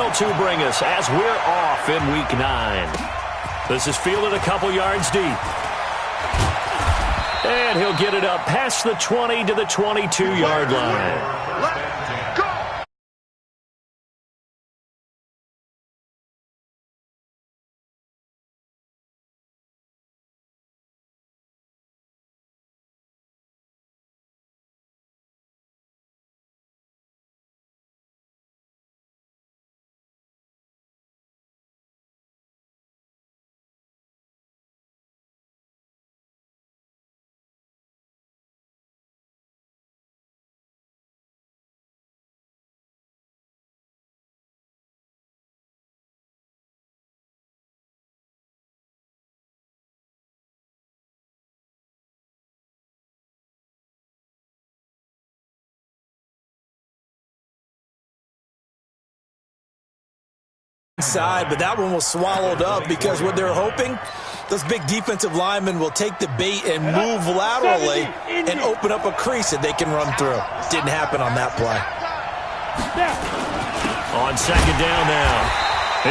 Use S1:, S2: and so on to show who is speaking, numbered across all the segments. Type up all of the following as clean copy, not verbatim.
S1: all to bring us as we're off in Week 9. This is fielded a couple yards deep. And he'll get it up past the 20 to the 22-yard line.
S2: Side, but that one was swallowed up because what they're hoping, those big defensive linemen will take the bait and move laterally and open up a crease that they can run through. Didn't happen on that play.
S1: On second down now,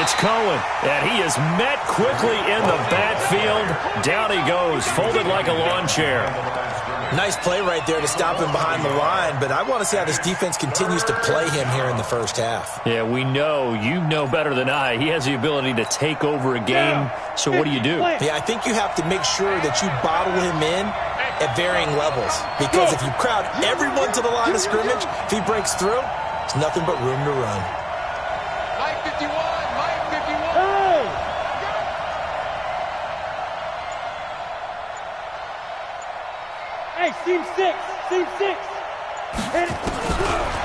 S1: it's Cohen, and he is met quickly in the backfield. Down he goes, folded like a lawn chair.
S2: Nice play right there to stop him behind the line, but I want to see how this defense continues to play him here in the first half.
S1: Yeah, we know. You know better than I. He has the ability to take over a game, so what do you do?
S2: Yeah, I think you have to make sure that you bottle him in at varying levels, because if you crowd everyone to the line of scrimmage, if he breaks through, there's nothing but room to run.
S3: Mike 51, Mike 51.
S4: Hey, seam 6, seam 6.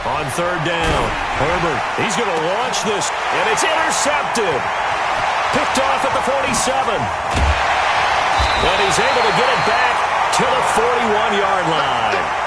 S1: On third down, Herbert, he's going to launch this, and it's intercepted. Picked off at the 47. And he's able to get it back to the 41-yard line.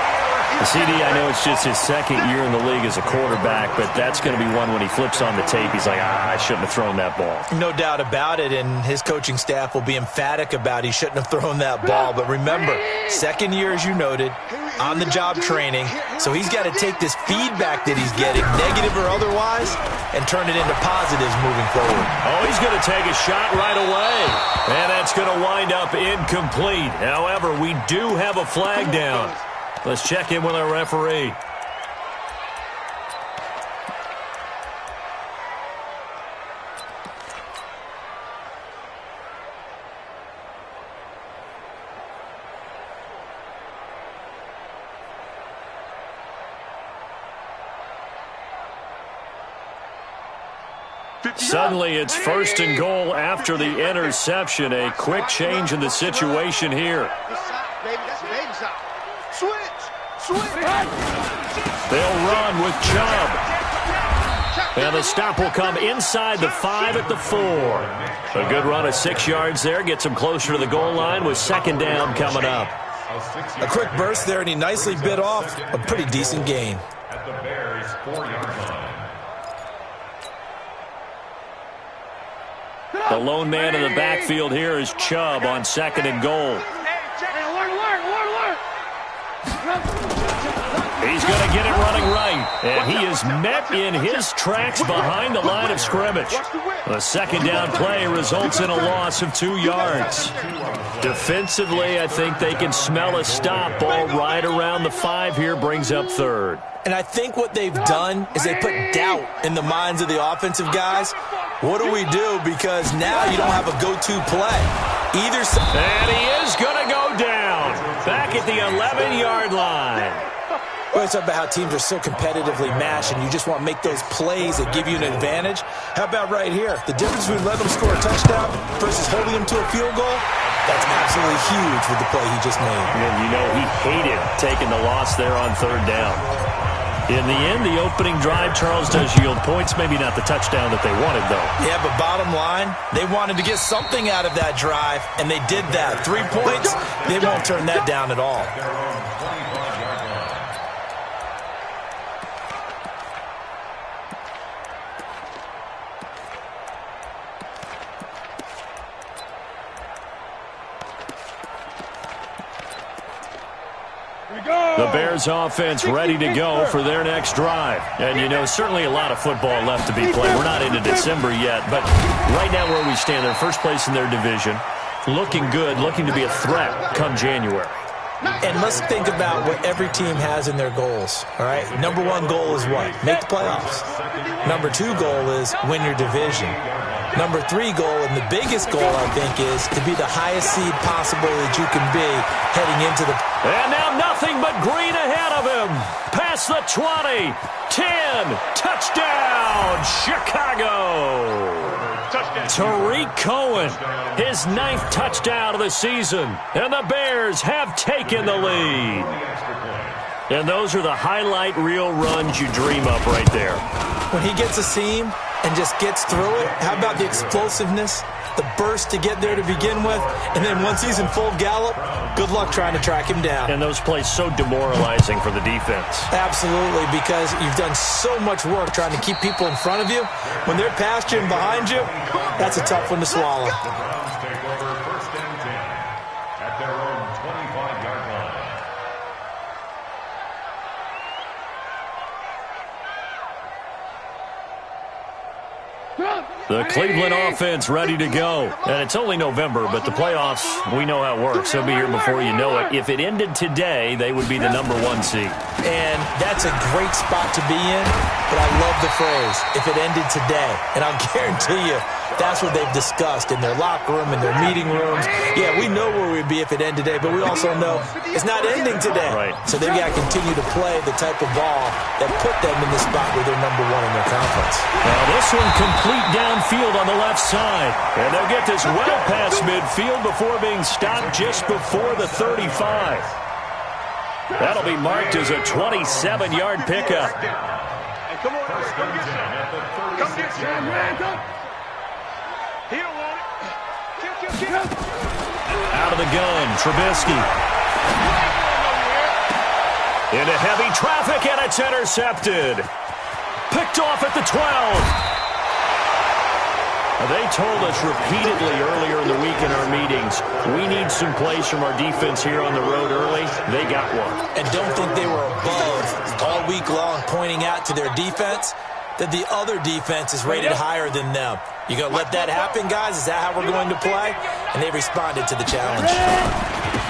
S1: CD, I know it's just his second year in the league as a quarterback, but that's going to be one when he flips on the tape. He's like, I shouldn't have thrown that ball.
S2: No doubt about it, and his coaching staff will be emphatic about he shouldn't have thrown that ball. But remember, second year, as you noted, on-the-job training, so he's got to take this feedback that he's getting, negative or otherwise, and turn it into positives moving forward.
S1: Oh, he's going to take a shot right away, and that's going to wind up incomplete. However, we do have a flag down. Let's check in with our referee. Suddenly, it's first and goal after the interception. A quick change in the situation here. They'll run with Chubb. And the stop will come inside the 5 at the 4. A good run of 6 yards there. Gets him closer to the goal line with second down coming up.
S2: A quick burst there, and he nicely bit off a pretty decent gain.
S5: At the Bears' 4-yard line.
S1: The lone man in the backfield here is Chubb on second and goal. He's going to get it running right, and he is met in his tracks behind the line of scrimmage. The second down play results in a loss of 2 yards. Defensively, I think they can smell a stop. Ball right around the 5 here, brings up third.
S2: And I think what they've done is they put doubt in the minds of the offensive guys. What do we do? Because now you don't have a go-to play. Either side.
S1: And he is going to go down. Back at the 11-yard line.
S2: We always talk about how teams are so competitively matched, and you just want to make those plays that give you an advantage. How about right here? The difference between letting them score a touchdown versus holding them to a field goal, that's absolutely huge with the play he just made.
S1: And you know he hated taking the loss there on third down. In the end, the opening drive, Charles, does yield points. Maybe not the touchdown that they wanted, though.
S2: Yeah, but bottom line, they wanted to get something out of that drive, and they did that. 3 points, they won't turn that down at all.
S1: The Bears offense ready to go for their next drive. And, you know, certainly a lot of football left to be played. We're not into December yet, but right now where we stand, they're first place in their division, looking good, looking to be a threat come January.
S2: And let's think about what every team has in their goals, all right? Number one goal is what? Make the playoffs. Number two goal is win your division. Number three goal, and the biggest goal, I think, is to be the highest seed possible that you can be heading into the...
S1: And now nothing but green ahead of him. Past the 20, 10, touchdown, Chicago. Tariq Cohen, his 9th touchdown of the season, and the Bears have taken the lead. And those are the highlight reel runs you dream of right there.
S2: When he gets a seam and just gets through it, how about the explosiveness, the burst to get there to begin with, and then once he's in full gallop, good luck trying to track him down.
S1: And those plays so demoralizing for the defense.
S2: Absolutely, because you've done so much work trying to keep people in front of you. When they're past you and behind you, that's a tough one to swallow.
S5: Take over 1st and 10 at their own 25-yard line.
S1: The Cleveland offense ready to go. And it's only November, but the playoffs, we know how it works. They'll be here before you know it. If it ended today, they would be the number 1 seed.
S2: And that's a great spot to be in, but I love the phrase, if it ended today. And I'll guarantee you, that's what they've discussed in their locker room, in their meeting rooms. Yeah, we know where we'd be if it ended today, but we also know it's not ending today.
S1: Right.
S2: So they've got to continue to play the type of ball that put them in the spot where they're number 1 in their conference.
S1: Now this one complete downfield on the left side. And they'll get this well past midfield before being stopped just before the 35. That'll be marked as a 27-yard pickup.
S3: Hey, come on, come get some. Come get some. He don't want it. Kill.
S1: Out of the gun, Trubisky. Into heavy traffic, and it's intercepted. Picked off at the 12. They told us repeatedly earlier in the week in our meetings, we need some plays from our defense here on the road early. They got one.
S2: And don't think they were above all week long pointing out to their defense that the other defense is rated higher than them. You going to let that happen, guys? Is that how we're going to play? And they responded to the challenge.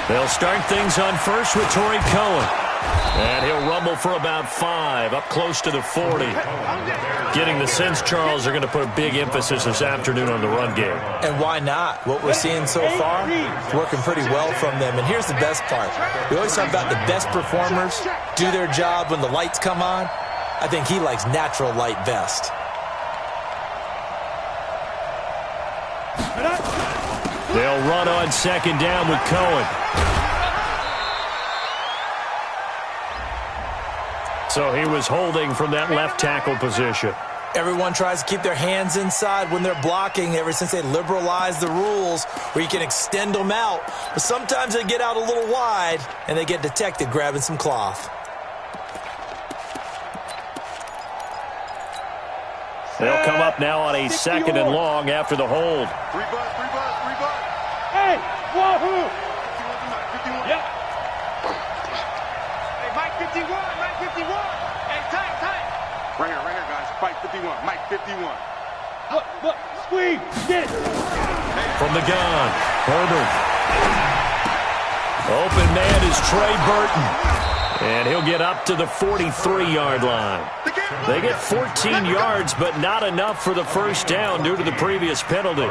S1: They'll start things on first with Tariq Cohen. And he'll rumble for about 5, up close to the 40. Getting the sense Charles are going to put a big emphasis this afternoon on the run game.
S2: And why not? What we're seeing so far is working pretty well from them. And here's the best part. We always talk about the best performers do their job when the lights come on. I think he likes natural light best.
S1: They'll run on second down with Cohen. So he was holding from that left tackle position.
S2: Everyone tries to keep their hands inside when they're blocking ever since they liberalized the rules where you can extend them out. But sometimes they get out a little wide and they get detected grabbing some cloth.
S1: They'll come up now on a 2nd and long after the hold.
S3: 3 bucks.
S4: Hey, wahoo!
S3: 51.
S4: Yep.
S3: Hey, Mike 51. Hey, tight. Right here, guys. Fight 51. Mike 51.
S4: Look, squeeze, get it.
S1: From the gun, Herbert. Open man is Trey Burton. And he'll get up to the 43-yard line. They get 14 yards, but not enough for the first down due to the previous penalty.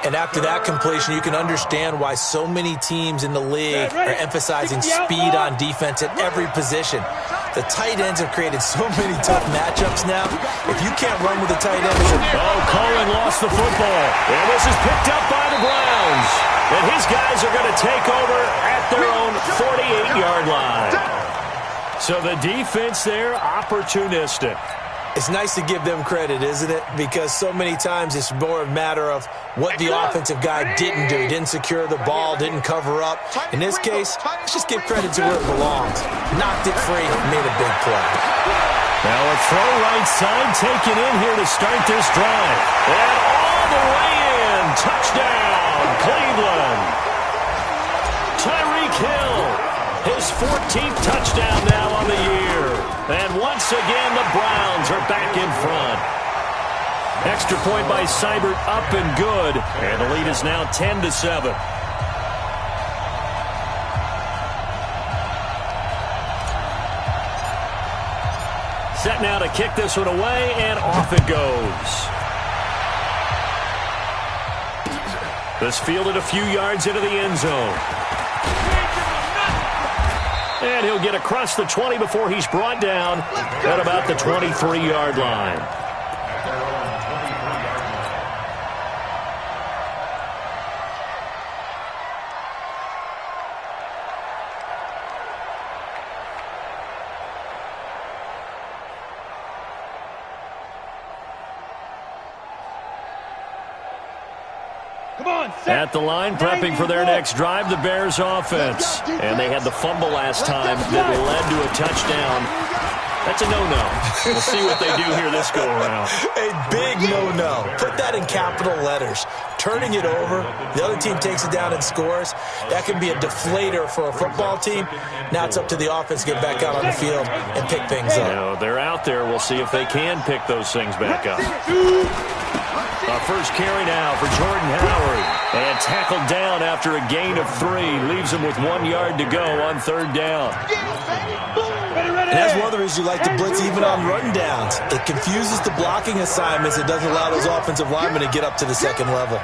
S2: And after that completion, you can understand why so many teams in the league are emphasizing speed on defense at every position. The tight ends have created so many tough matchups now. If you can't run with the tight end,
S1: Cohen lost the football. And this is picked up by the Browns. And his guys are going to take over at their own 48-yard line. So the defense there, opportunistic.
S2: It's nice to give them credit, isn't it? Because so many times it's more a matter of what the offensive guy didn't do. He didn't secure the ball, didn't cover up. In this case, let's just give credit to where it belongs. Knocked it free, made a big play.
S1: Now a throw right side taken in here to start this drive. And all the way in. Touchdown, Cleveland. Tyreek Hill His 14th touchdown now on the year. And once again, the Browns are back in front. Extra point by Seibert, up and good. And the lead is now 10-7. Set now to kick this one away, and off it goes. This fielded a few yards into the end zone. And he'll get across the 20 before he's brought down at about the 23-yard line. At the line, prepping for their next drive, the Bears offense. And they had the fumble last time that led to a touchdown. That's a no-no. We'll see what they do here this go-around.
S2: A big no-no. Put that in capital letters. Turning it over, the other team takes it down and scores. That can be a deflator for a football team. Now it's up to the offense to get back out on the field and pick things up.
S1: You know, they're out there. We'll see if they can pick those things back up. First carry now for Jordan Howard. And tackled down after a gain of 3. Leaves him with 1 yard to go on third down.
S2: And that's one of the reasons you like to blitz even on rundowns. It confuses the blocking assignments. It doesn't allow those offensive linemen to get up to the second level.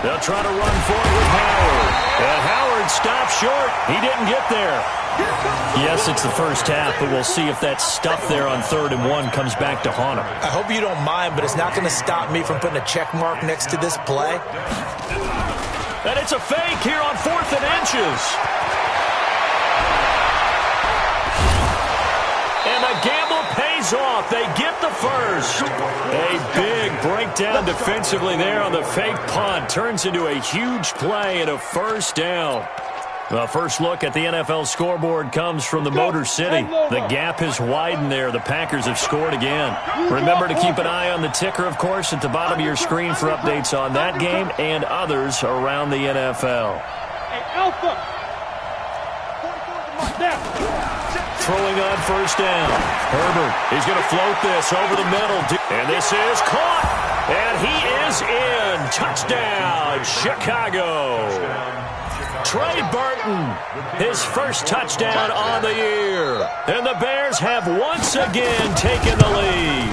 S1: They'll try to run forward with Howard. And Howard stops short. He didn't get there. Yes, it's the first half, but we'll see if that stuff there on 3rd and 1 comes back to haunt him.
S2: I hope you don't mind, but it's not going to stop me from putting a check mark next to this play.
S1: And it's a fake here on 4th and inches. And the gamble pays off. They get the first. A big breakdown defensively there on the fake punt. Turns into a huge play and a first down. The first look at the NFL scoreboard comes from the Motor City. The gap has widened there. The Packers have scored again. Remember to keep an eye on the ticker, of course, at the bottom of your screen for updates on that game and others around the NFL. Throwing on first down. Herbert, he's going to float this over the middle. And this is caught. And he is in. Touchdown, Chicago. Trey Burton, his first touchdown on the year. And the Bears have once again taken the lead.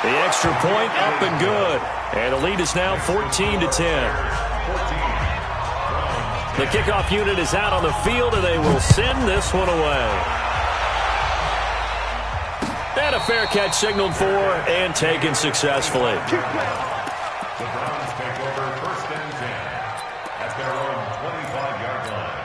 S1: The extra point up and good. And the lead is now 14-10. The kickoff unit is out on the field, and they will send this one away. And a fair catch signaled for and taken successfully.
S5: The Browns take over 1st and 10 at their own 25-yard line.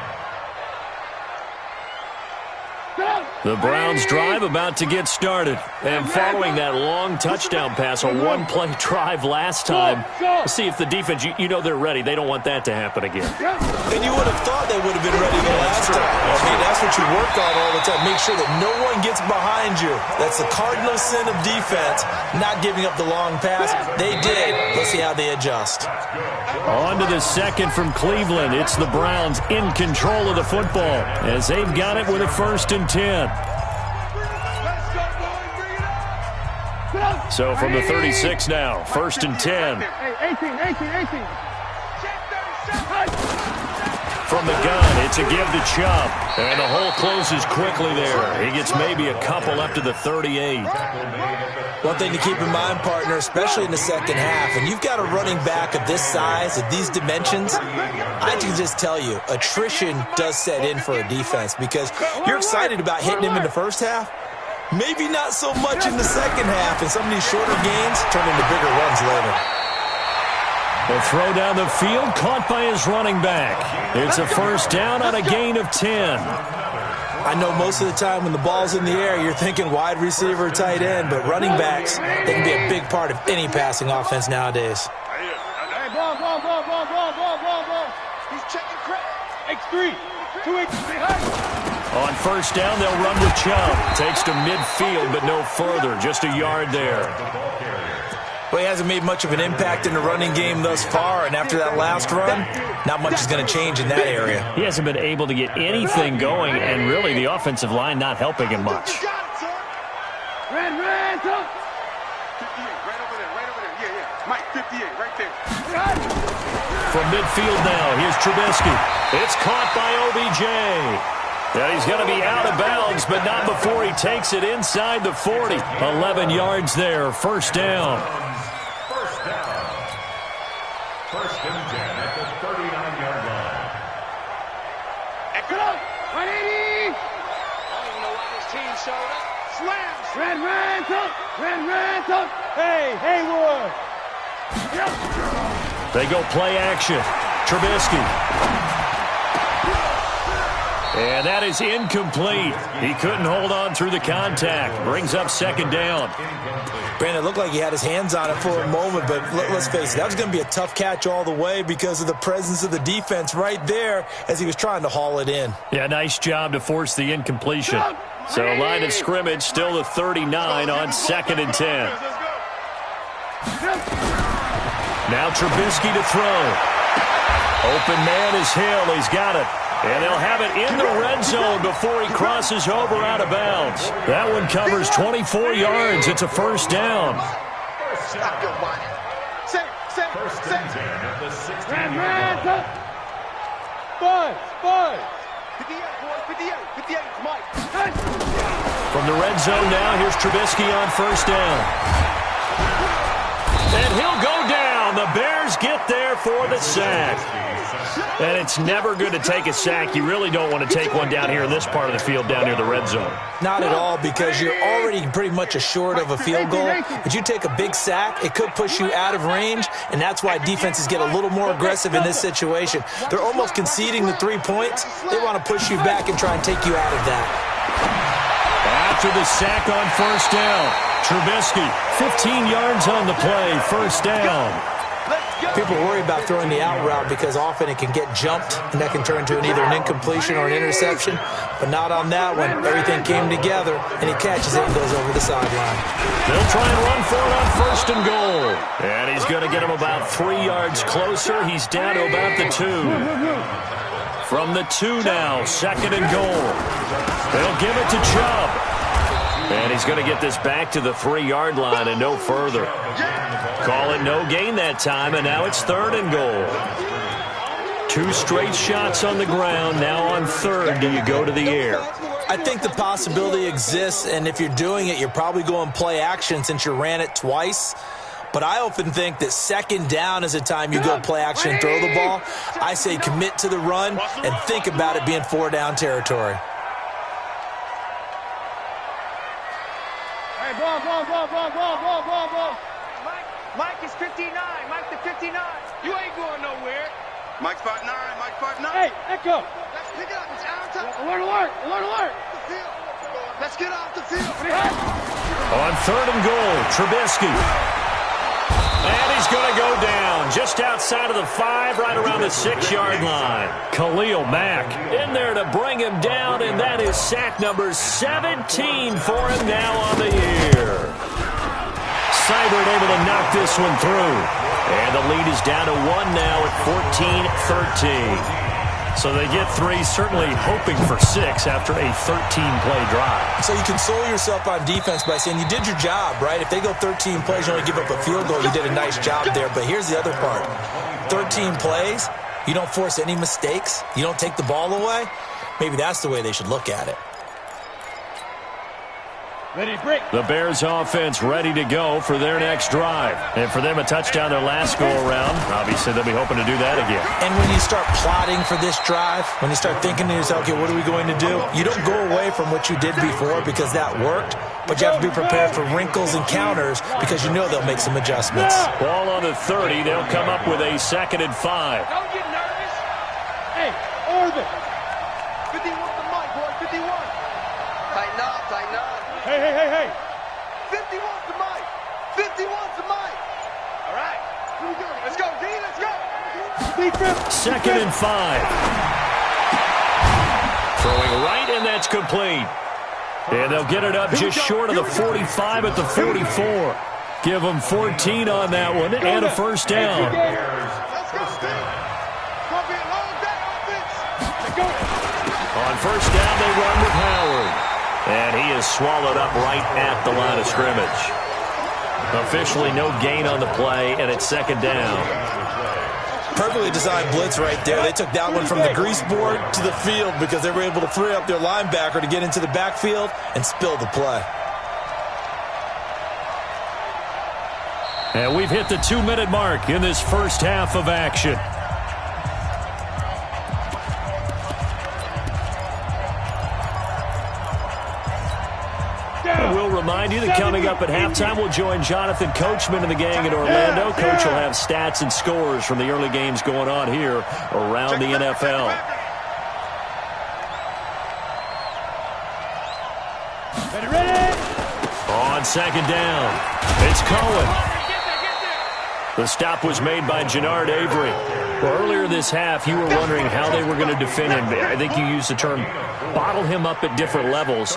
S1: The Browns drive about to get started. And following that long touchdown pass, a one-play drive last time, let's see if the defense, you know they're ready. They don't want that to happen again.
S2: And you would have thought they would have been ready the last time. I mean, that's what you work on all the time. Make sure that no one gets behind you. That's the cardinal sin of defense, not giving up the long pass. They did. Let's see how they adjust.
S1: On to the second from Cleveland. It's the Browns in control of the football as they've got it with a 1st and 10. So from the 36 now, 1st and 10.
S4: 18.
S1: From the gun, it's a give to Chubb. And the hole closes quickly there. He gets maybe a couple up to the 38.
S2: One thing to keep in mind, partner, especially in the second half, and you've got a running back of this size, of these dimensions, I can just tell you, attrition does set in for a defense because you're excited about hitting him in the first half. Maybe not so much in the second half, and some of these shorter gains turn into bigger runs later.
S1: The throw down the field, caught by his running back. It's a first down on a gain of 10.
S2: I know most of the time when the ball's in the air, you're thinking wide receiver, tight end, but running backs, they can be a big part of any passing offense nowadays.
S4: Hey, ball. He's checking credit. X3. 2X3.
S1: On first down, they'll run with Chubb. Takes to midfield, but no further. Just a yard there.
S2: Well, he hasn't made much of an impact in the running game thus far, and after that last run, not much is going to change in that area.
S1: He hasn't been able to get anything going, and really the offensive line not helping him much.
S4: Red, up.
S3: 58, right over there, yeah. Mike, 58, right there.
S1: From midfield now, here's Trubisky. It's caught by OBJ. And he's going to be out of bounds, but not before he takes it inside the 40. 11 yards there, first down.
S5: First and 10 at the 39-yard line.
S4: Get up. 180.
S3: I don't even know why this team showed up. Slams.
S4: Red, up. Hey, Haywood.
S1: They go play action. Trubisky. And that is incomplete. He couldn't hold on through the contact. Brings up second down.
S2: Brandon, it looked like he had his hands on it for a moment, but let's face it, that was going to be a tough catch all the way because of the presence of the defense right there as he was trying to haul it in.
S1: Yeah, nice job to force the incompletion. So line of scrimmage still the 39 on second and 10. Now Trubisky to throw. Open man is Hill. He's got it. And they'll have it in the red zone before he crosses over out of bounds. That one covers 24 yards. It's a first down.
S3: Stop your body.
S5: First and 10 at the 16-yard
S4: Red,
S5: line.
S4: up. Buzz.
S3: 58, Mike.
S1: From the red zone now, here's Trubisky on first down. And he'll go down. The Bears get there for the sack. And it's never good to take a sack. You really don't want to take one down here in this part of the field down near the red zone.
S2: Not at all, because you're already pretty much assured of a field goal. But you take a big sack, it could push you out of range, and that's why defenses get a little more aggressive in this situation. They're almost conceding the 3 points. They want to push you back and try and take you out of that.
S1: After the sack on first down, Trubisky, 15 yards on the play, first down.
S2: People worry about throwing the out route because often it can get jumped, and that can turn into either an incompletion or an interception. But not on that one. Everything came together, and he catches it and goes over the sideline.
S1: They'll try and run for it on first and goal. And he's going to get him about 3 yards closer. He's down to about the 2. From the 2 now, second and goal. They'll give it to Chubb. And he's going to get this back to the 3-yard line and no further. Call it no gain that time, and now it's third and goal. 2 straight shots on the ground. Now on third, do you go to the air?
S2: I think the possibility exists, and if you're doing it, you're probably going play action since you ran it twice. But I often think that second down is the time you go play action and throw the ball. I say commit to the run and think about it being 4-down territory.
S4: Hey, ball.
S3: Mike is 59. Mike the 59. You ain't going nowhere. Mike's 5'9". Mike's 5'9".
S4: Hey, let go.
S3: Let's pick it up. It's out of time.
S4: Alert.
S3: Let's get off the field.
S1: On third and goal, Trubisky. And he's going to go down just outside of the 5, right around the 6-yard line. Khalil Mack in there to bring him down, and that is sack number 17 for him now on the year. Seibert able to knock this one through. And the lead is down to 1 now at 14-13. So they get 3, certainly hoping for 6 after a 13-play drive.
S2: So you console yourself on defense by saying you did your job, right? If they go 13 plays, you only give up a field goal, you did a nice job there. But here's the other part. 13 plays, you don't force any mistakes, you don't take the ball away. Maybe that's the way they should look at it.
S4: Ready to break.
S1: The Bears offense ready to go for their next drive. And for them, a touchdown their last go-around. Obviously, they'll be hoping to do that again.
S2: And when you start plotting for this drive, when you start thinking to yourself, okay, what are we going to do? You don't go away from what you did before because that worked, but you have to be prepared for wrinkles and counters because you know they'll make some adjustments.
S1: Ball on the 30. They'll come up with a 2nd and 5.
S3: Don't get nervous.
S4: Hey, orbit.
S3: 51 to Mike, boy. 51. Tighten up.
S4: Hey.
S3: 51 to Mike. 51 to Mike. All right. Here we go. Let's go, D. Let's go.
S4: Defense.
S1: 2nd and 5. Throwing right, and that's complete. And they'll get it up just short of the 45 at the 44. Give them 14 on that one and a first down. On first down, they run with Howard. And he is swallowed up right at the line of scrimmage. Officially no gain on the play, and it's second down.
S2: Perfectly designed blitz right there. They took that one from the grease board to the field because they were able to free up their linebacker to get into the backfield and spill the play.
S1: And we've hit the 2-minute mark in this first half of action. We'll remind you that coming up at halftime, we'll join Jonathan Coachman and the gang in Orlando. Coach will have stats and scores from the early games going on here around the NFL.
S4: Ready?
S1: On second down, it's Cohen. The stop was made by Jannard Avery. Well, earlier this half, you were wondering how they were going to defend him. I think you used the term bottle him up at different levels.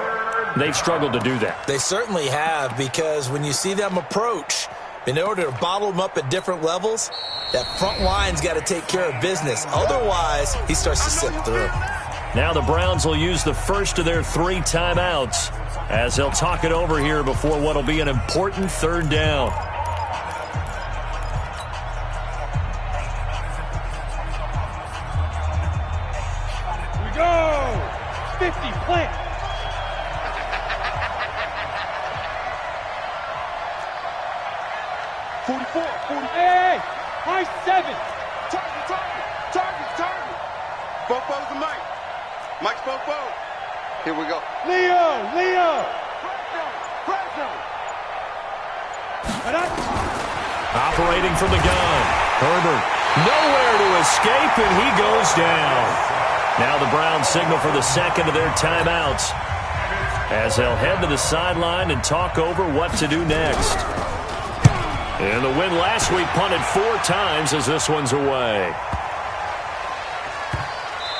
S1: They've struggled to do that.
S2: They certainly have, because when you see them approach, in order to bottle them up at different levels, that front line's got to take care of business. Otherwise, he starts to slip through.
S1: Now the Browns will use the first of their 3 timeouts as they'll talk it over here before what will be an important third down.
S4: Here we go. 50 plant. Hey, high 7.
S3: Target. Bofo's the Mike. Mike's Bofo. Here we go.
S4: Leo.
S1: Operating from the gun. Herbert nowhere to escape, and he goes down. Now the Browns signal for the second of their timeouts as they'll head to the sideline and talk over what to do next. And the win last week punted 4 times as this one's away.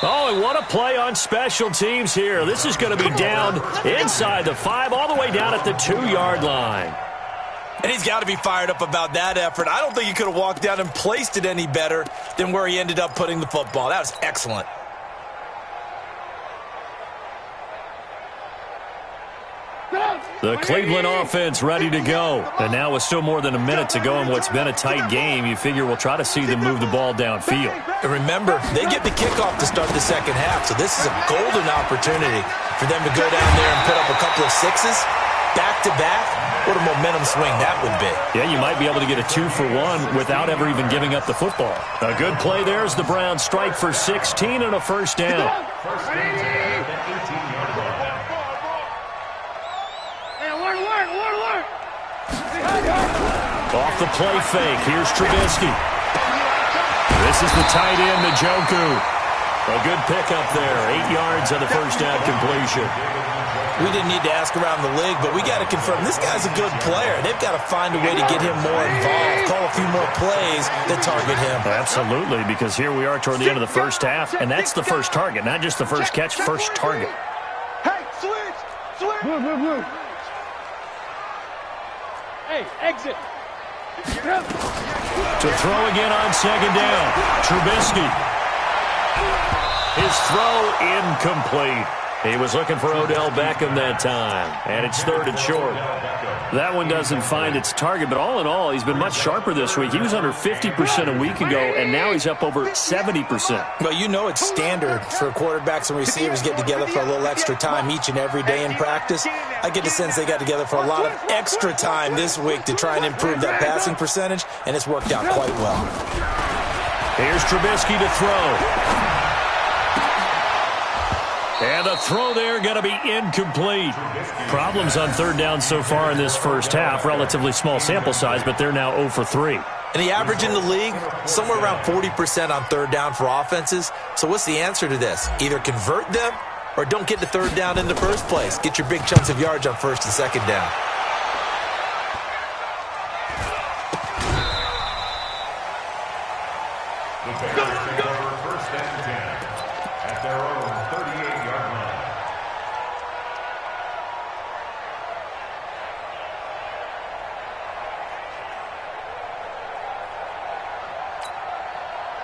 S1: Oh, and what a play on special teams here. This is going to be down inside the 5, all the way down at the 2-yard line.
S2: And he's got to be fired up about that effort. I don't think he could have walked down and placed it any better than where he ended up putting the football. That was excellent.
S1: The Cleveland offense ready to go. And now with still more than a minute to go in what's been a tight game, you figure we'll try to see them move the ball downfield.
S2: And remember, they get the kickoff to start the second half, so this is a golden opportunity for them to go down there and put up a couple of 6s back-to-back. What a momentum swing that would be.
S1: Yeah, you might be able to get a 2-for-1 without ever even giving up the football. A good play there as the Browns strike for 16 and a first down.
S5: First and 10 at the 18-yard line.
S1: Off the play fake, here's Trubisky. This is the tight end, Njoku. A good pickup there, 8 yards on the first down completion.
S2: We didn't need to ask around the league, but we got to confirm this guy's a good player. They've got to find a way to get him more involved, call a few more plays that target him.
S1: Absolutely, because here we are toward the end of the first half, and that's the first target, not just the first catch, first target.
S3: Hey, switch.
S4: Move. Hey, exit.
S1: To throw again on second down, Trubisky. His throw incomplete. He was looking for Odell Beckham that time, and it's 3rd and short. That one doesn't find its target, but all in all, he's been much sharper this week. He was under 50% a week ago, and now he's up over 70%.
S2: Well, you know it's standard for quarterbacks and receivers get together for a little extra time each and every day in practice. I get the sense they got together for a lot of extra time this week to try and improve that passing percentage, and it's worked out quite well.
S1: Here's Trubisky to throw. And the throw there going to be incomplete. Problems on third down so far in this first half. Relatively small sample size, but they're now 0 for 3.
S2: And the average in the league, somewhere around 40% on third down for offenses. So what's the answer to this? Either convert them or don't get to third down in the first place. Get your big chunks of yards on first and second down.
S5: The Bears take over first and 10 at their own 38-yard line.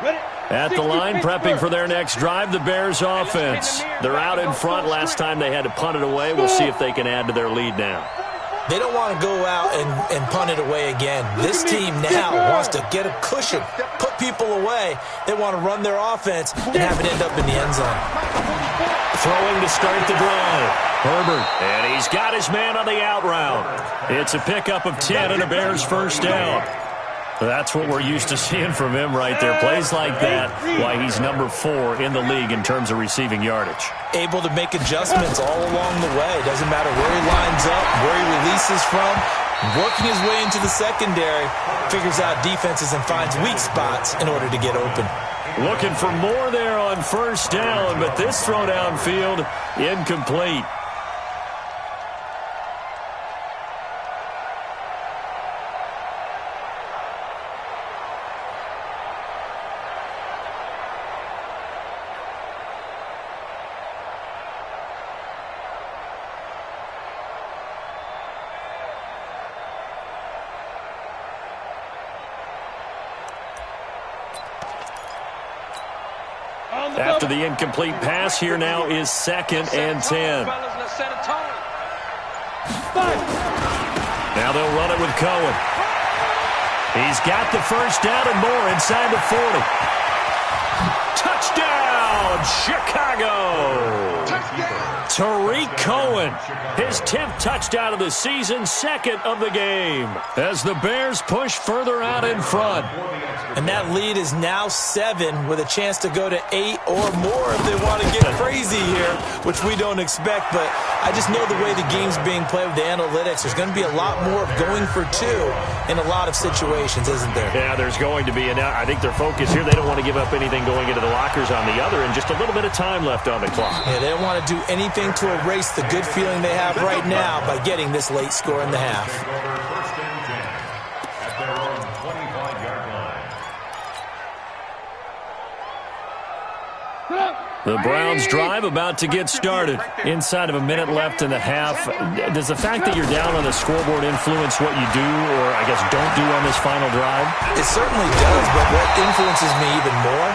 S1: At the line, prepping for their next drive, the Bears offense. They're out in front. Last time they had to punt it away. We'll see if they can add to their lead now.
S2: They don't want to go out and punt it away again. This team now wants to get a cushion, put people away. They want to run their offense and have it end up in the end zone.
S1: Throwing to start the drive. Herbert, and he's got his man on the out route. It's a pickup of 10 and a Bears first down. That's what we're used to seeing from him right there. Plays like that, why he's number 4 in the league in terms of receiving yardage.
S2: Able to make adjustments all along the way. Doesn't matter where he lines up, where he releases from. Working his way into the secondary, figures out defenses and finds weak spots in order to get open.
S1: Looking for more there on first down, but this throw downfield, incomplete. After the incomplete pass, here now is 2nd and 10. Now they'll run it with Cohen. He's got the first down and more inside the 40. Touchdown, Chicago! Tariq Cohen, his 10th touchdown of the season, 2nd of the game, as the Bears push further out in front.
S2: And that lead is now 7 with a chance to go to 8 or more if they want to get crazy here, which we don't expect. But I just know the way the game's being played with the analytics, there's going to be a lot more of going for 2 in a lot of situations, isn't there?
S1: Yeah, there's going to be. And I think their focus here, they don't want to give up anything going into the lockers on the other, and just a little bit of time left on the clock.
S2: Yeah, they don't want to do anything to erase the good feeling they have right now by getting this late score in the half.
S1: The Browns drive about to get started. Inside of a minute left in the half. Does the fact that you're down on the scoreboard influence what you do, or I guess don't do on this final drive?
S2: It certainly does, but what influences me even more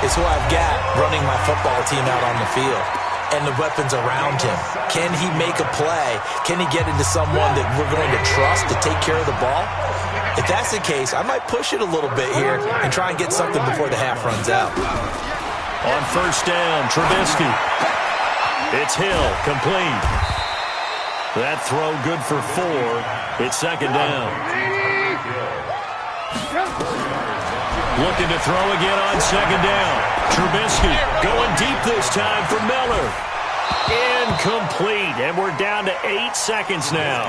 S2: is who I've got running my football team out on the field and the weapons around him. Can he make a play? Can he get into someone that we're going to trust to take care of the ball? If that's the case, I might push it a little bit here and try and get something before the half runs out.
S1: On first down, Trubisky. It's Hill, complete. That throw good for 4. It's 2nd down. Looking to throw again on 2nd down. Trubisky going deep this time for Miller. Incomplete, and we're down to 8 seconds now.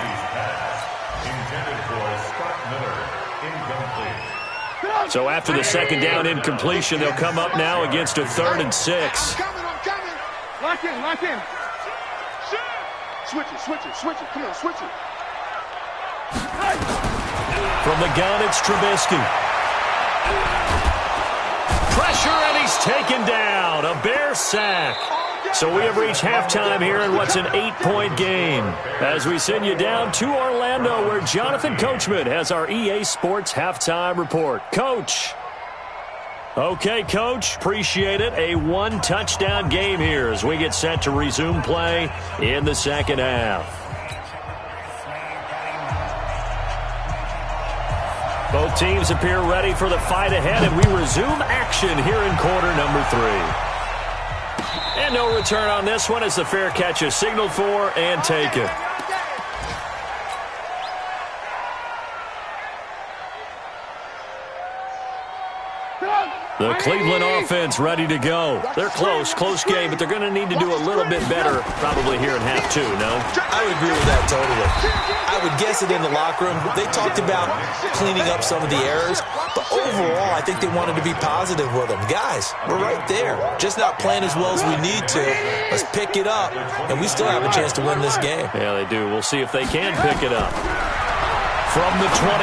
S5: Intended for Scott Miller. Incomplete.
S1: So after the 2nd down incompletion, they'll come up now against a 3rd and 6.
S3: I'm coming. Lock in. Switch it. Come on, switch it.
S1: From the gun, it's Trubisky. Pressure, and he's taken down. A Bear sack. So we have reached halftime here in what's an 8-point game, as we send you down to Orlando, where Jonathan Coachman has our EA Sports halftime report. Coach. Okay, Coach, appreciate it. A 1-touchdown game here as we get set to resume play in the second half. Both teams appear ready for the fight ahead, and we resume action here in quarter number 3. And no return on this one as the fair catch is signaled for and taken. The Cleveland offense ready to go. They're close game, but they're going to need to do a little bit better probably here in half 2, no?
S2: I would agree with that totally. I would guess it in the locker room. They talked about cleaning up some of the errors, but overall, I think they wanted to be positive with them. Guys, we're right there. Just not playing as well as we need to. Let's pick it up, and we still have a chance to win this game.
S1: Yeah, they do. We'll see if they can pick it up. From the 29,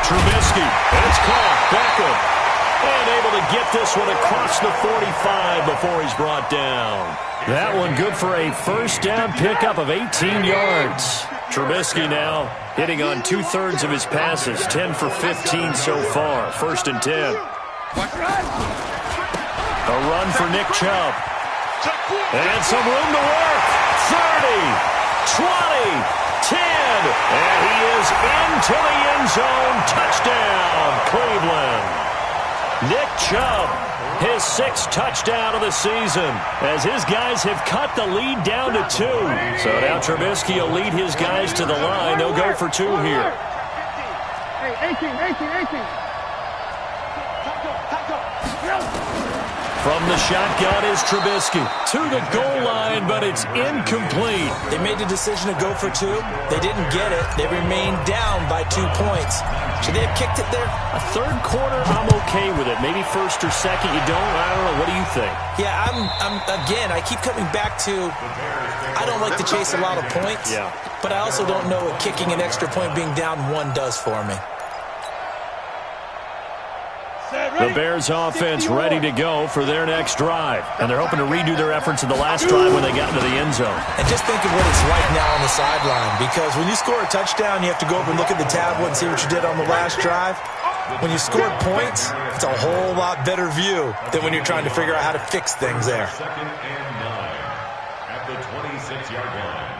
S1: Trubisky, and it's caught. Beckham. And able to get this one across the 45 before he's brought down. That one good for a first down pickup of 18 yards. Trubisky now hitting on 2/3 of his passes, 10 for 15 so far. 1st and 10. A run for Nick Chubb. And some room to work. 30, 20, 10. And he is into the end zone. Touchdown, Cleveland. Nick Chubb, his 6th touchdown of the season, as his guys have cut the lead down to 2. So now Trubisky will lead his guys to the line. They'll go for 2 here.
S4: Hey, 18.
S1: From the shotgun is Trubisky to the goal line, but it's incomplete.
S2: They made the decision to go for 2. They didn't get it. They remained down by 2 points. Should they have kicked it there?
S1: A third quarter, I'm okay with it. Maybe first or second, you don't. I don't know. What do you think?
S2: Yeah, again, I keep coming back to, I don't like to chase a lot of points, but I also don't know what kicking an extra point being down 1 does for me.
S1: The Bears offense ready to go for their next drive. And they're hoping to redo their efforts in the last drive when they got into the end zone.
S2: And just think of what it's like now on the sideline, because when you score a touchdown, you have to go over and look at the tablet and see what you did on the last drive. When you scored points, it's a whole lot better view than when you're trying to figure out how to fix things there.
S5: 2nd and 9 at the 26-yard line.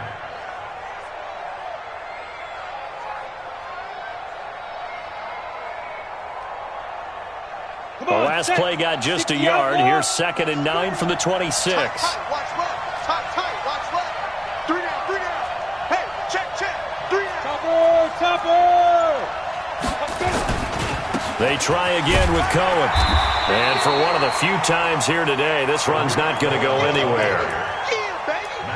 S1: The last play got just a yard. Here's 2nd and 9 from the 26.
S3: Watch left. Watch left. 3 down. Hey, check. 3 down.
S4: Topper.
S1: They try again with Cohen. And for one of the few times here today, this run's not going to go anywhere.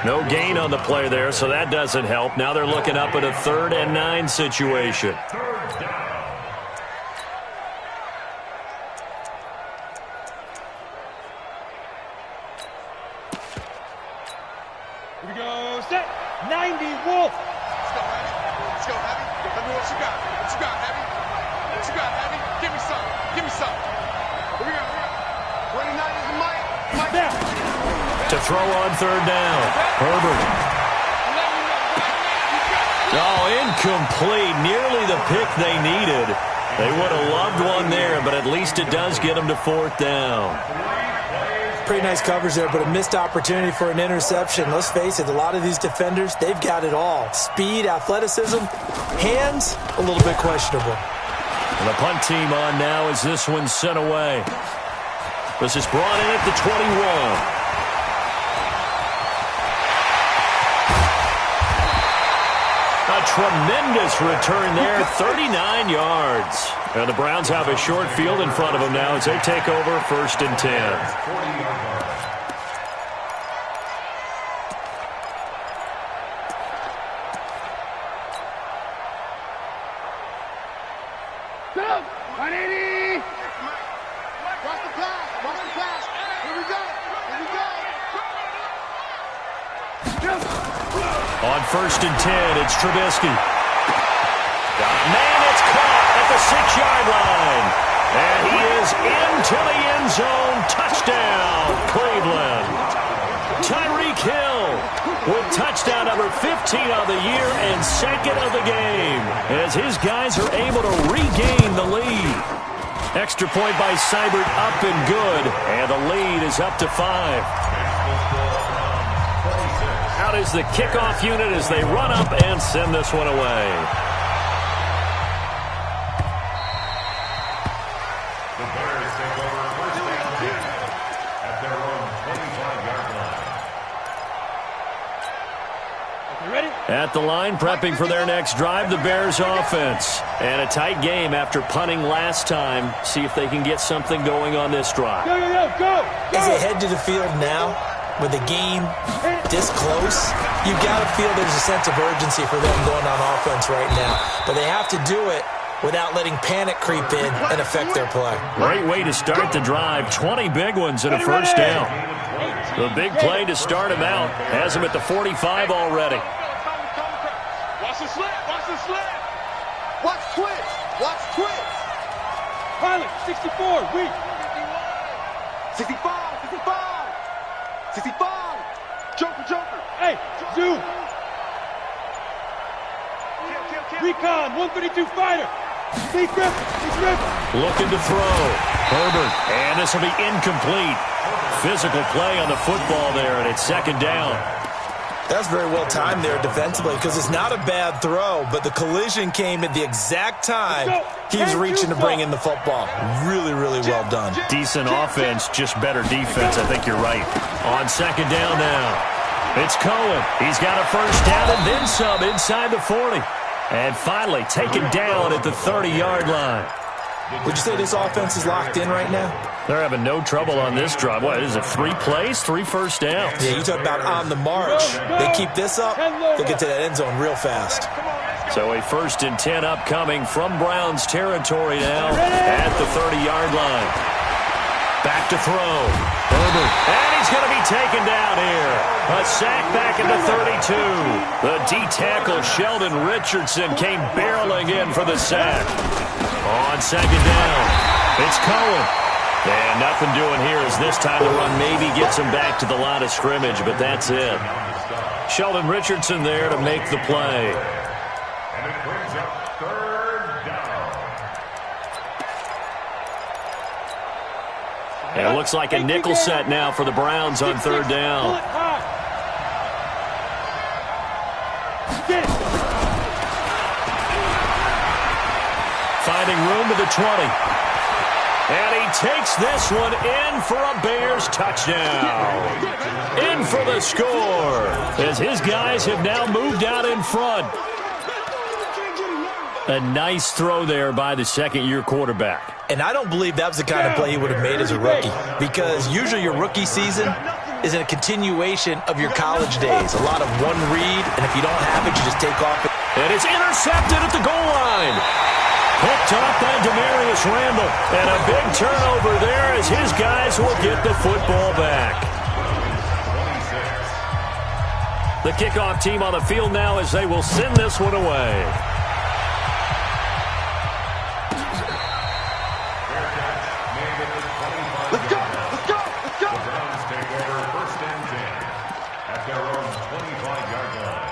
S1: No gain on the play there, so that doesn't help. Now they're looking up at a 3rd and 9 situation.
S4: Here we go. Set. 90, Wolf.
S3: Let's go, Heavy. Tell me what you got. Heavy? What you got, Heavy? Give me some. Here we go. 29 is the mic.
S1: To throw on 3rd down. Herbert. Oh, incomplete. Nearly the pick they needed. They would have loved one there, but at least it does get them to 4th down.
S2: Pretty nice coverage there, but a missed opportunity for an interception. Let's face it, a lot of these defenders, they've got it all. Speed, athleticism, hands, a little bit questionable.
S1: And the punt team on now as this one's sent away. This is brought in at the 21. A tremendous return there, 39 yards. And the Browns have a short field in front of them now as they take over 1st and 10. On 1st and 10, it's Trubisky. Man, it's caught at the 6-yard line. And he is into the end zone. Touchdown, Cleveland. Tyreek Hill with touchdown number 15 of the year and 2nd of the game, as his guys are able to regain the lead. Extra point by Seibert, up and good, and the lead is up to 5. Out is the kickoff unit as they run up and send this one away.
S5: The Bears take over 1st and 10 at their own 25-yard line.
S4: You ready?
S1: At the line, prepping for their next drive, the Bears offense. And a tight game after punting last time. See if they can get something going on this drive.
S4: Go.
S2: As they head to the field now, with the game this close, you've got to feel there's a sense of urgency for them going on offense right now. But they have to do it without letting panic creep in and affect their play.
S1: Great way to start the drive. 20 big ones and a 1st down. The big play to start him out has him at the 45 already.
S3: Watch the slit. Watch twitch.
S4: Pilot, 64, weak.
S3: 65. 65. Joker.
S4: Hey, zoom. Recon, 132 fighter. Big grip.
S1: Looking to throw. Herbert, and this will be incomplete. Physical play on the football there, and it's second down.
S2: That's very well timed there defensively because it's not a bad throw, but the collision came at the exact time he was reaching to bring in the football. Really, really well done.
S1: Decent offense, just better defense. I think you're right. On second down now, it's Cohen. He's got a first down and then some inside the 40. And finally taken down at the 30-yard line.
S2: Would you say this offense is locked in right now?
S1: They're having no trouble on this drive. What is it, 3 plays, 3 first downs?
S2: Yeah, you talk about on the march. They keep this up, they'll get to that end zone real fast.
S1: So a 1st and 10 upcoming from Browns territory now at the 30-yard line. Back to throw. Herbert. And he's going to be taken down here. A sack back at the 32. The D-tackle Sheldon Richardson came barreling in for the sack. On second down, it's Cohen. And nothing doing here as this time the run maybe gets him back to the line of scrimmage, but that's it. Sheldon Richardson there to make the play.
S5: And it brings up 3rd down.
S1: And it looks like a nickel set now for the Browns on 3rd down. Finding room to the 20. And he takes this one in for a Bears touchdown. In for the score as his guys have now moved out in front. A nice throw there by the second-year quarterback.
S2: And I don't believe that was the kind of play he would have made as a rookie, because usually your rookie season is a continuation of your college days. A lot of one read, and if you don't have it, you just take off.
S1: And it's intercepted at the goal line. Picked off by Demarius Randall. And a big turnover there as his guys will get the football back. The kickoff team on the field now as they will send this one away.
S3: Let's go, let's go, let's go.
S5: The Browns take over 1st and 10 at their own 25-yard line.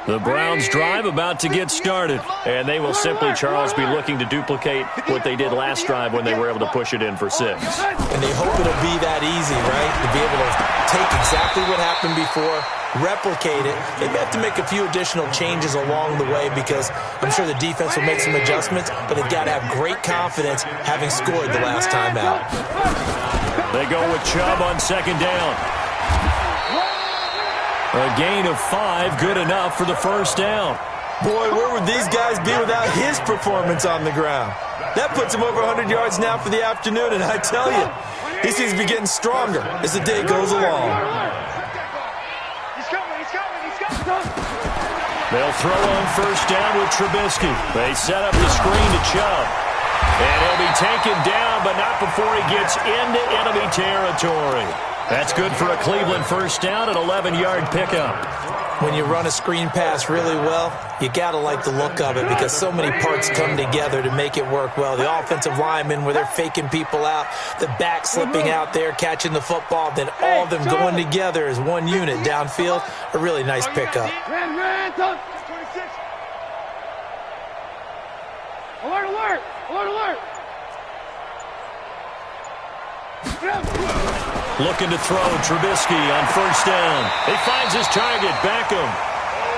S1: The Browns drive about to get started, and they will simply, Charles, be looking to duplicate what they did last drive when they were able to push it in for 6.
S2: And they hope it'll be that easy, right? To be able to take exactly what happened before, replicate it. They may have to make a few additional changes along the way because I'm sure the defense will make some adjustments, but they've got to have great confidence having scored the last time out.
S1: They go with Chubb on second down. A gain of 5, good enough for the first down.
S2: Boy, where would these guys be without his performance on the ground? That puts him over 100 yards now for the afternoon, and I tell you, he seems to be getting stronger as the day goes along.
S3: He's coming, he's coming, he's coming.
S1: They'll throw on first down with Trubisky. They set up the screen to Chubb. And he'll be taken down, but not before he gets into enemy territory. That's good for a Cleveland first down, an 11-yard pickup.
S2: When you run a screen pass really well, you got to like the look of it because so many parts come together to make it work well. The offensive linemen, where they're faking people out, the back slipping out there, catching the football, then all of them going together as one unit downfield. A really nice pickup.
S4: Alert, alert! Alert, alert!
S1: Looking to throw Trubisky on first down. He finds his target, Beckham.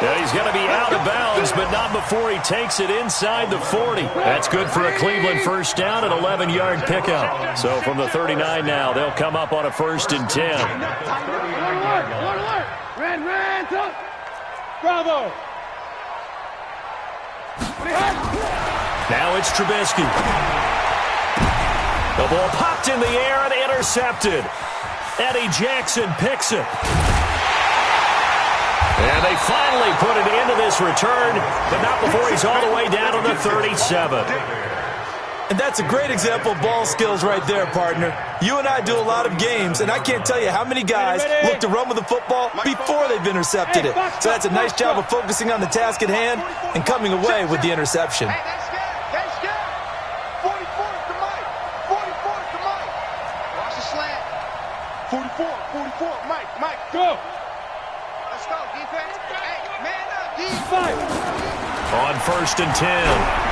S1: Yeah, he's going to be out of bounds, but not before he takes it inside the 40. That's good for a Cleveland first down, an 11-yard pickup. So from the 39 now, they'll come up on a 1st and 10.
S4: Alert, alert! Alert, alert! Ran, up! Bravo!
S1: Now it's Trubisky. The ball popped in the air and intercepted. Eddie Jackson picks it. And they finally put it into this return, but not before he's all the way down to the 37.
S2: And that's a great example of ball skills right there, partner. You and I do a lot of games, and I can't tell you how many guys look to run with the football before they've intercepted it. So that's a nice job of focusing on the task at hand and coming away with the interception.
S4: Go.
S3: Let's go, defense. Hey, man up, defense.
S4: Fight.
S1: On 1st and 10,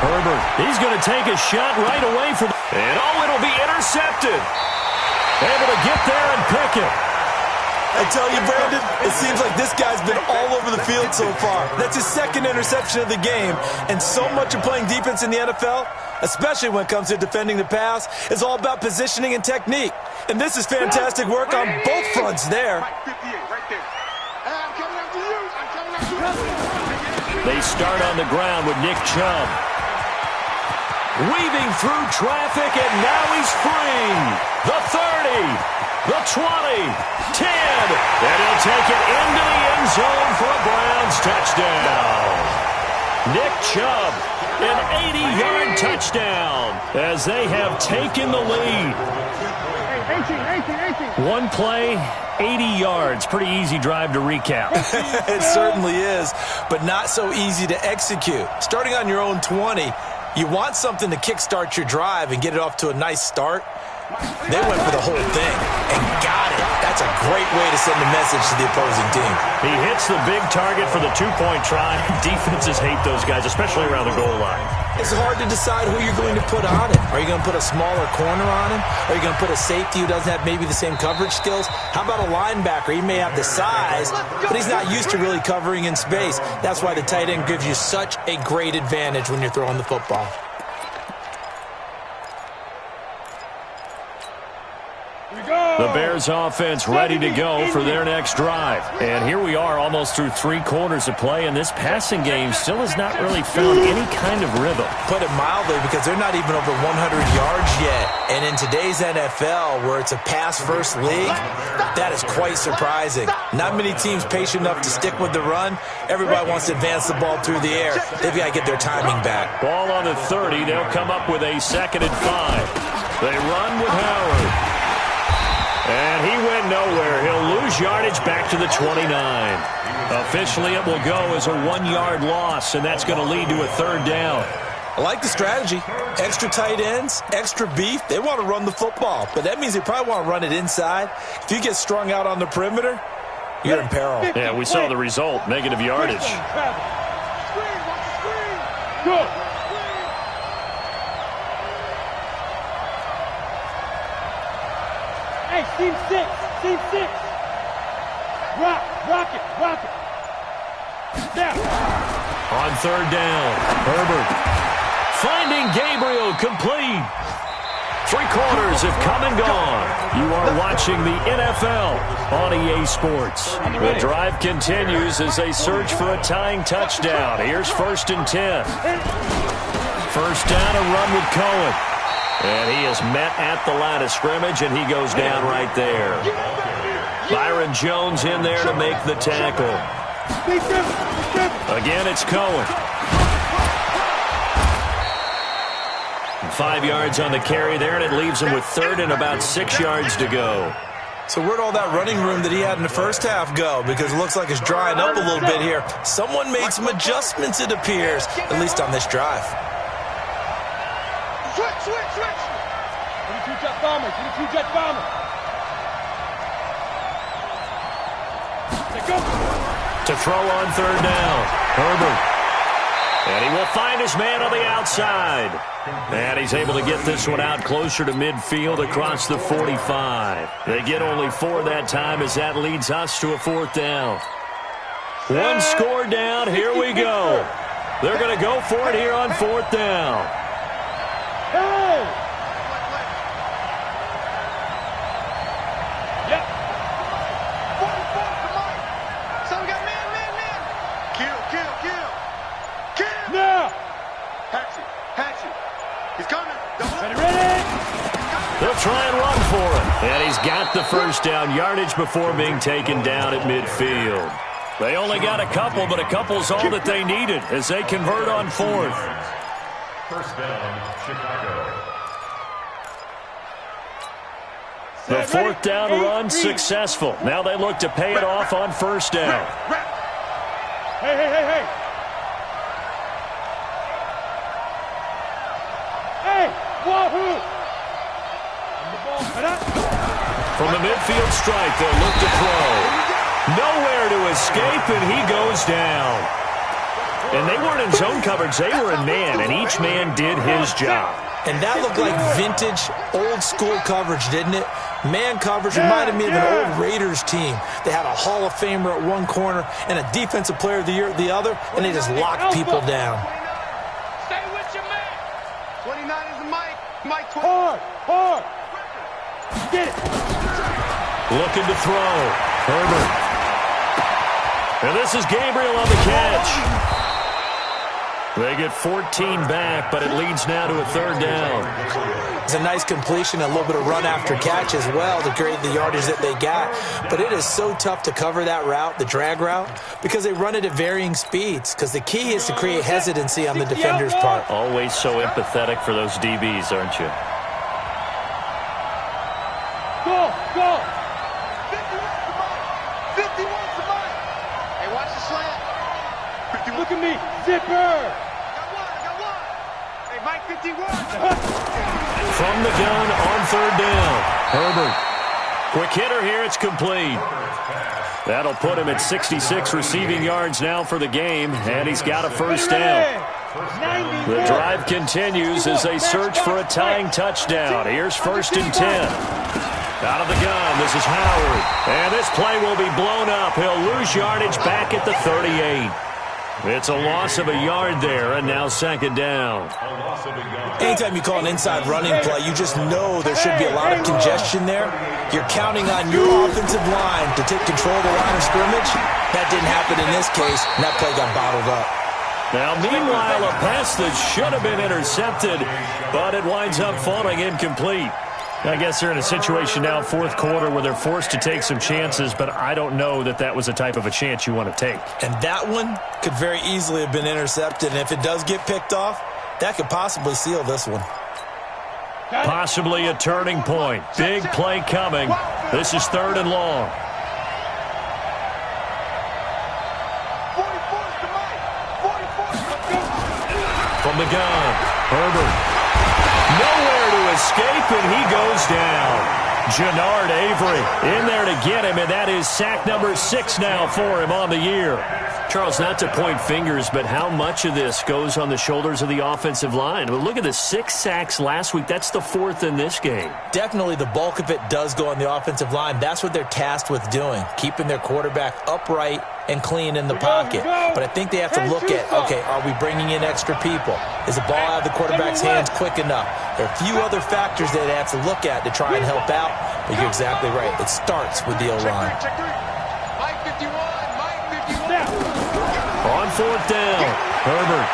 S1: Herbert, he's going to take a shot right away from, and it'll be intercepted. Able to get there and pick it.
S2: I tell you, Brandon, it seems like this guy's been all over the field so far. That's his second interception of the game, and so much of playing defense in the NFL, especially when it comes to defending the pass, is all about positioning and technique. And this is fantastic work on both fronts there.
S3: Right 58, right there. Hey, I'm coming after you. I'm coming after you.
S1: They start on the ground with Nick Chubb. Weaving through traffic, and now he's free. The 30, the 20, 10, and he'll take it into the end zone for a Browns touchdown. Nick Chubb, an 80-yard touchdown as they have taken the lead.
S4: 18.
S1: One play, 80 yards. Pretty easy drive to recap.
S2: It certainly is, but not so easy to execute. Starting on your own 20, you want something to kickstart your drive and get it off to a nice start. They went for the whole thing and got it. That's a great way to send a message to the opposing team.
S1: He hits the big target for the two-point try. Defenses hate those guys, especially around the goal line.
S2: It's hard to decide who you're going to put on him. Are you going to put a smaller corner on him? Are you going to put a safety who doesn't have maybe the same coverage skills? How about a linebacker? He may have the size, but he's not used to really covering in space. That's why the tight end gives you such a great advantage when you're throwing the football.
S1: The Bears offense ready to go for their next drive. And here we are almost through 3 quarters of play, and this passing game still has not really found any kind of rhythm.
S2: Put it mildly, because they're not even over 100 yards yet. And in today's NFL, where it's a pass-first league, that is quite surprising. Not many teams patient enough to stick with the run. Everybody wants to advance the ball through the air. They've got to get their timing back.
S1: Ball on the 30. They'll come up with a 2nd and 5. They run with Howard. And he went nowhere. He'll lose yardage back to the 29. Officially, it will go as a 1-yard loss, and that's going to lead to a 3rd down.
S2: I like the strategy. Extra tight ends, extra beef. They want to run the football, but that means they probably want to run it inside. If you get strung out on the perimeter, you're in peril.
S1: Yeah, we saw the result, negative yardage.
S4: Good. Hey, team 6. Rock it. Down.
S1: On 3rd down, Herbert finding Gabriel complete. 3 quarters have come and gone. You are watching the NFL on EA Sports. The drive continues as they search for a tying touchdown. Here's 1st and 10. 1st down, a run with Cohen. And he is met at the line of scrimmage, and he goes down right there. Byron Jones in there to make the tackle. Again, it's Cohen. 5 yards on the carry there, and it leaves him with 3rd and about 6 yards to go.
S2: So where'd all that running room that he had in the first half go? Because it looks like it's drying up a little bit here. Someone made some adjustments, it appears, at least on this drive.
S3: Switch.
S4: 22-jet bomber. Let's go.
S1: To throw on 3rd down, Herbert. And he will find his man on the outside. And he's able to get this one out closer to midfield across the 45. They get only 4 that time as that leads us to a 4th down. 1 score down. Here we go. They're going to go for it here on 4th down.
S4: Hey! Yep.
S3: So we got man. Kill.
S4: Now.
S3: Hatchet. He's coming.
S4: Ready?
S1: They'll try and run for it. And he's got the 1st down yardage before being taken down at midfield. They only got a couple, but a couple's all that they needed as they convert on 4th.
S5: 1st down, Chicago.
S1: The 4th down run successful. Now they look to pay it off on 1st down.
S4: Hey. Hey, wahoo!
S1: From the midfield stripe, they'll look to throw. Nowhere to escape, and he goes down. And they weren't in zone coverage. They were in man, and each man did his job.
S2: And that looked like vintage, old-school coverage, didn't it? Man coverage reminded me of an old Raiders team. They had a Hall of Famer at one corner and a Defensive Player of the Year at the other, and they just locked people down.
S3: Stay with your man. 29 is the Mike. Mike 20.
S4: Hard. Get it.
S1: Looking to throw. Herbert. And this is Gabriel on the catch. They get 14 back, but it leads now to a third down.
S2: It's a nice completion, a little bit of run after catch as well to create the yardage that they got. But it is so tough to cover that route, the drag route, because they run it at varying speeds. Because the key is to create hesitancy on the defender's part.
S1: Always so empathetic for those DBs, aren't you?
S4: Go.
S3: 51's the Mike. 51's the Mike. Hey, watch the slant. 51.
S4: Look at me. Zipper.
S3: Got one. Hey, Mike 51.
S1: From the gun on third down. Herbert. Quick hitter here. It's complete. That'll put him at 66 receiving yards now for the game, and he's got a first down. The drive continues as they search for a tying touchdown. Here's 1st and 10. Out of the gun, this is Howard. And this play will be blown up. He'll lose yardage back at the 38. It's a loss of a yard there, and now 2nd down.
S2: Anytime you call an inside running play, you just know there should be a lot of congestion there. You're counting on your offensive line to take control of the line of scrimmage. That didn't happen in this case, and that play got bottled up.
S1: Now, meanwhile, a pass that should have been intercepted, but it winds up falling incomplete. I guess they're in a situation now, 4th quarter, where they're forced to take some chances, but I don't know that that was the type of a chance you want to take.
S2: And that one could very easily have been intercepted, and if it does get picked off, that could possibly seal this one.
S1: Possibly a turning point. Big play coming. This is 3rd and long.
S3: 44's the Mike. 44's the Mike.
S1: From the gun, Herbert. Nowhere to escape, and he goes down. Jannard Avery in there to get him, and that is sack number 6 now for him on the year. Charles, not to point fingers, but how much of this goes on the shoulders of the offensive line? Well, look at the 6 sacks last week. That's the 4th in this game.
S2: Definitely the bulk of it does go on the offensive line. That's what they're tasked with doing, keeping their quarterback upright and clean in the pocket. But I think they have to look at, okay, are we bringing in extra people? Is the ball out of the quarterback's hands quick enough? There are a few other factors that they have to look at to try and help out, but you're exactly right. It starts with the O-line.
S3: Check 3. Mike 51. Mike 51.
S1: On 4th down, Herbert.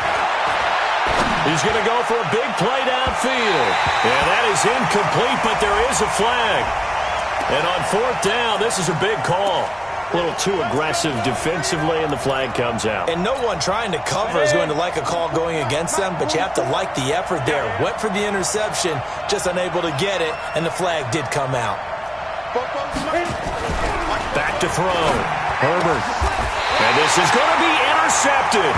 S1: He's going to go for a big play downfield. And that is incomplete, but there is a flag. And on 4th down, this is a big call. A little too aggressive defensively, and the flag comes out.
S2: And no one trying to cover is going to like a call going against them, but you have to like the effort there. Went for the interception, just unable to get it, and the flag did come out.
S1: Back to throw. Herbert. And this is going to be intercepted.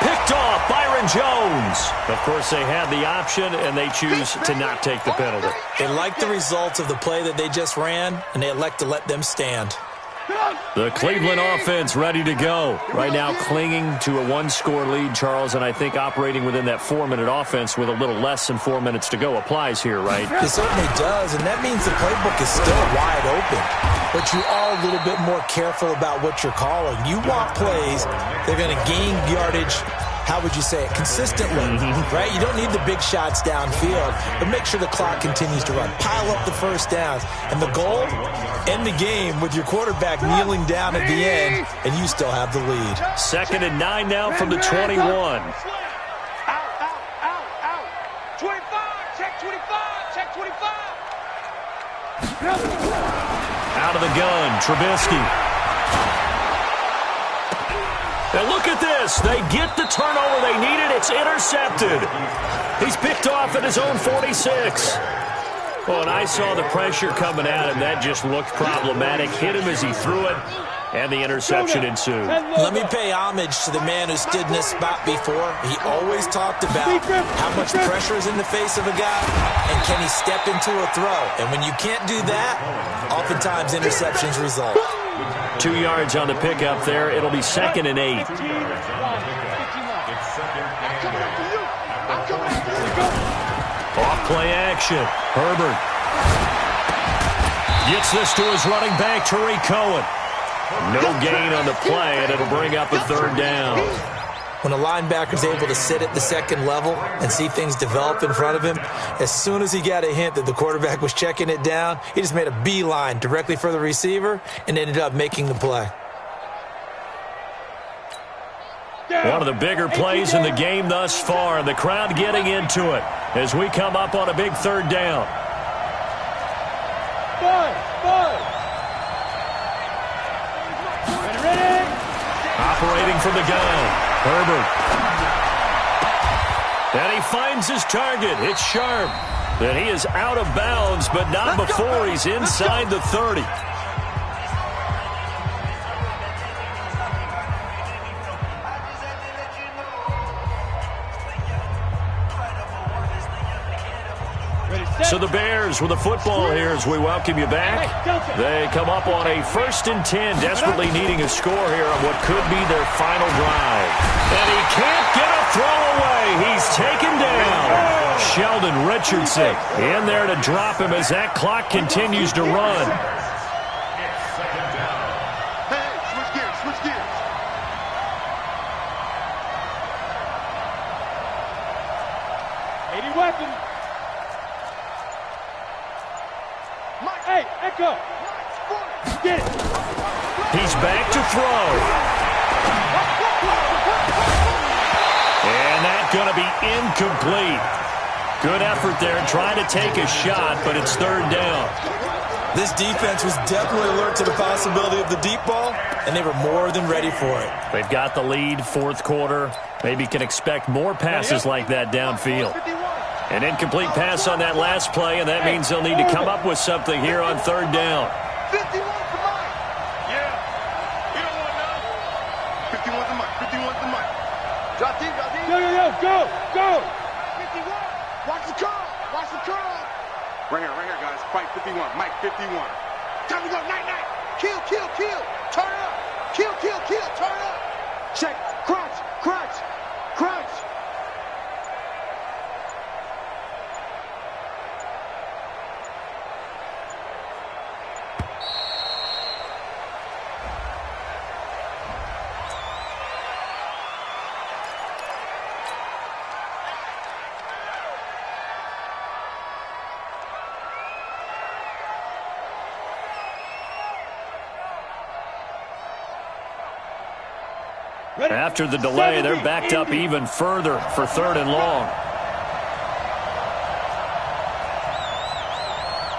S1: Picked off Byron Jones. Of course, they had the option, and they choose to not take the penalty.
S2: They like the results of the play that they just ran, and they elect to let them stand.
S1: The Cleveland offense ready to go. Right now clinging to a 1-score lead, Charles, and I think operating within that 4-minute offense with a little less than 4 minutes to go applies here, right?
S2: It certainly does, and that means the playbook is still wide open. But you are a little bit more careful about what you're calling. You want plays that are going to gain yardage, how would you say it, consistently, right? You don't need the big shots downfield, but make sure the clock continues to run. Pile up the first downs. And the goal, end the game with your quarterback kneeling down at the end, and you still have the lead.
S1: 2nd and 9 now from the 21.
S3: Out. 25. Check 25. Check 25.
S1: Out of the gun, Trubisky. And look at this. They get the turnover they needed. It's intercepted. He's picked off at his own 46. Well, and I saw the pressure coming at him. That just looked problematic. Hit him as he threw it, and the interception ensued.
S2: Let me pay homage to the man who stood in this spot before. He always talked about how much pressure is in the face of a guy, and can he step into a throw. And when you can't do that, oftentimes interceptions result.
S1: 2 yards on the pickup there. It'll be 2nd and 8.
S5: It's second and 8.
S1: Off play action. Herbert gets this to his running back, Tariq Cohen. No gain on the play, and it'll bring up a 3rd down.
S2: When a linebacker's able to sit at the second level and see things develop in front of him, as soon as he got a hint that the quarterback was checking it down, he just made a beeline directly for the receiver and ended up making the play.
S1: One of the bigger plays in the game thus far, and the crowd getting into it as we come up on a big 3rd down.
S4: Ready.
S1: Operating from the gun, Herbert. And he finds his target. It's Sharp. And he is out of bounds, but not before he's inside the 30. So the Bears with the football here as we welcome you back. They come up on a 1st and 10, desperately needing a score here on what could be their final drive. And he can't get a throw away. He's taken down. Sheldon Richardson in there to drop him as that clock continues to run.
S5: It's 2nd down.
S3: Hey, switch gears, switch gears.
S4: Weapon. Hey, Echo. Get it.
S1: He's back to throw. And that's going to be incomplete. Good effort there trying to take a shot, but it's 3rd down.
S2: This defense was definitely alert to the possibility of the deep ball, and they were more than ready for it.
S1: They've got the lead, 4th quarter. Maybe can expect more passes like that downfield. An incomplete pass on that last play, and that means they'll need to come up with something here on 3rd down.
S3: 51 to Mike. Yeah. You don't want none. 51 to Mike. 51 to Mike. Drop deep, drop deep.
S4: Go.
S3: 51. Watch the curl. Watch the curl. Right here, guys. Fight 51. Mike 51. Time to go. Night. Kill. Turn up. Kill. Turn up. Check. Crunch.
S1: After the delay, they're backed up even further for 3rd and long.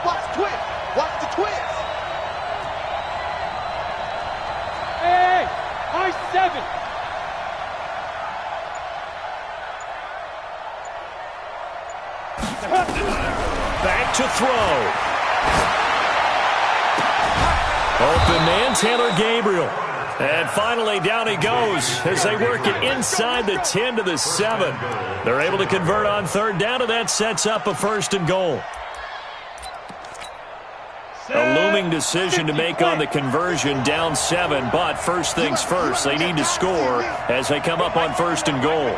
S3: Watch the twist.
S4: Hey, I-7.
S1: Back to throw. Open man, Taylor Gabriel. And finally, down he goes as they work it inside the 10 to the 7. They're able to convert on 3rd down, and that sets up a 1st and goal. A looming decision to make on the conversion, down 7. But first things first, they need to score as they come up on 1st and goal.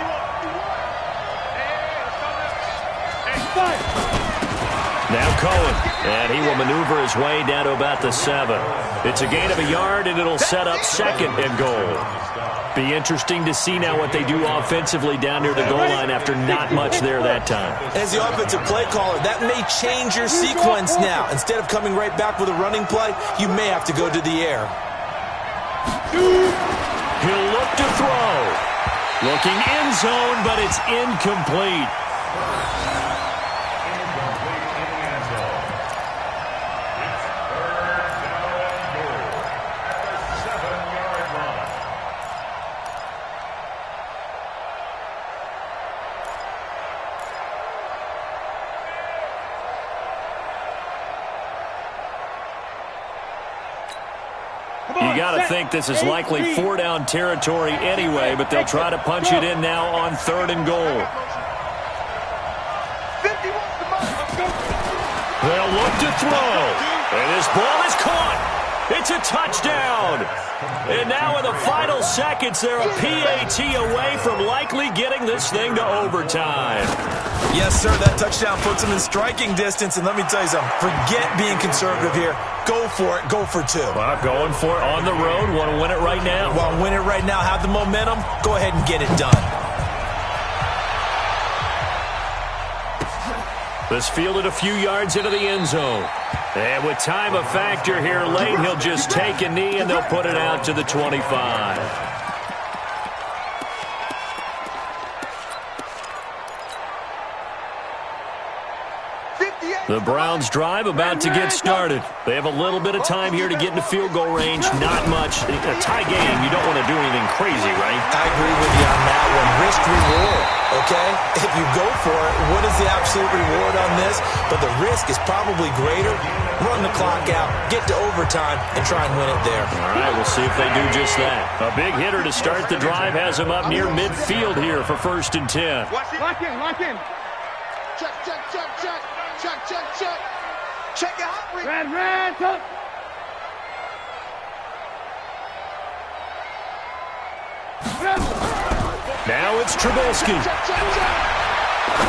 S1: Now Cohen, and he will maneuver his way down to about the 7. It's a gain of a yard, and it'll set up 2nd and goal. Be interesting to see now what they do offensively down near the goal line after not much there that time.
S2: As the offensive play caller, that may change your sequence now. Instead of coming right back with a running play, you may have to go to the air.
S1: He'll look to throw. Looking end zone, but it's incomplete. You got to think this is likely 4-down territory anyway, but they'll try to punch it in now on 3rd and goal. They'll look to throw, and this ball is caught. It's a touchdown. And now in the final seconds, they're a PAT away from likely getting this thing to overtime.
S2: Yes, sir, that touchdown puts them in striking distance. And let me tell you something, forget being conservative here. Go for it. Go for two.
S1: Well, going for it on the road. Want to win it right now?
S2: Want to win it right now, have the momentum, go ahead and get it done.
S1: This fielded a few yards into the end zone. And with time a factor here late, he'll just take a knee and they'll put it out to the 25. The Browns drive about to get started. They have a little bit of time here to get into field goal range. Not much. A tie game, you don't want to do anything crazy, right?
S2: I agree with you on that one. Risk reward, okay? If you go for it, what is the absolute reward on this? But the risk is probably greater. Run the clock out, get to overtime, and try and win it there.
S1: All right, we'll see if they do just that. A big hitter to start the drive has him up near midfield here for 1st and 10.
S4: Lock in, lock in.
S3: Check, check, check, check. Check, check, check. Check it out.
S4: Red, top.
S1: Now it's Trubisky.
S3: Check, check, check.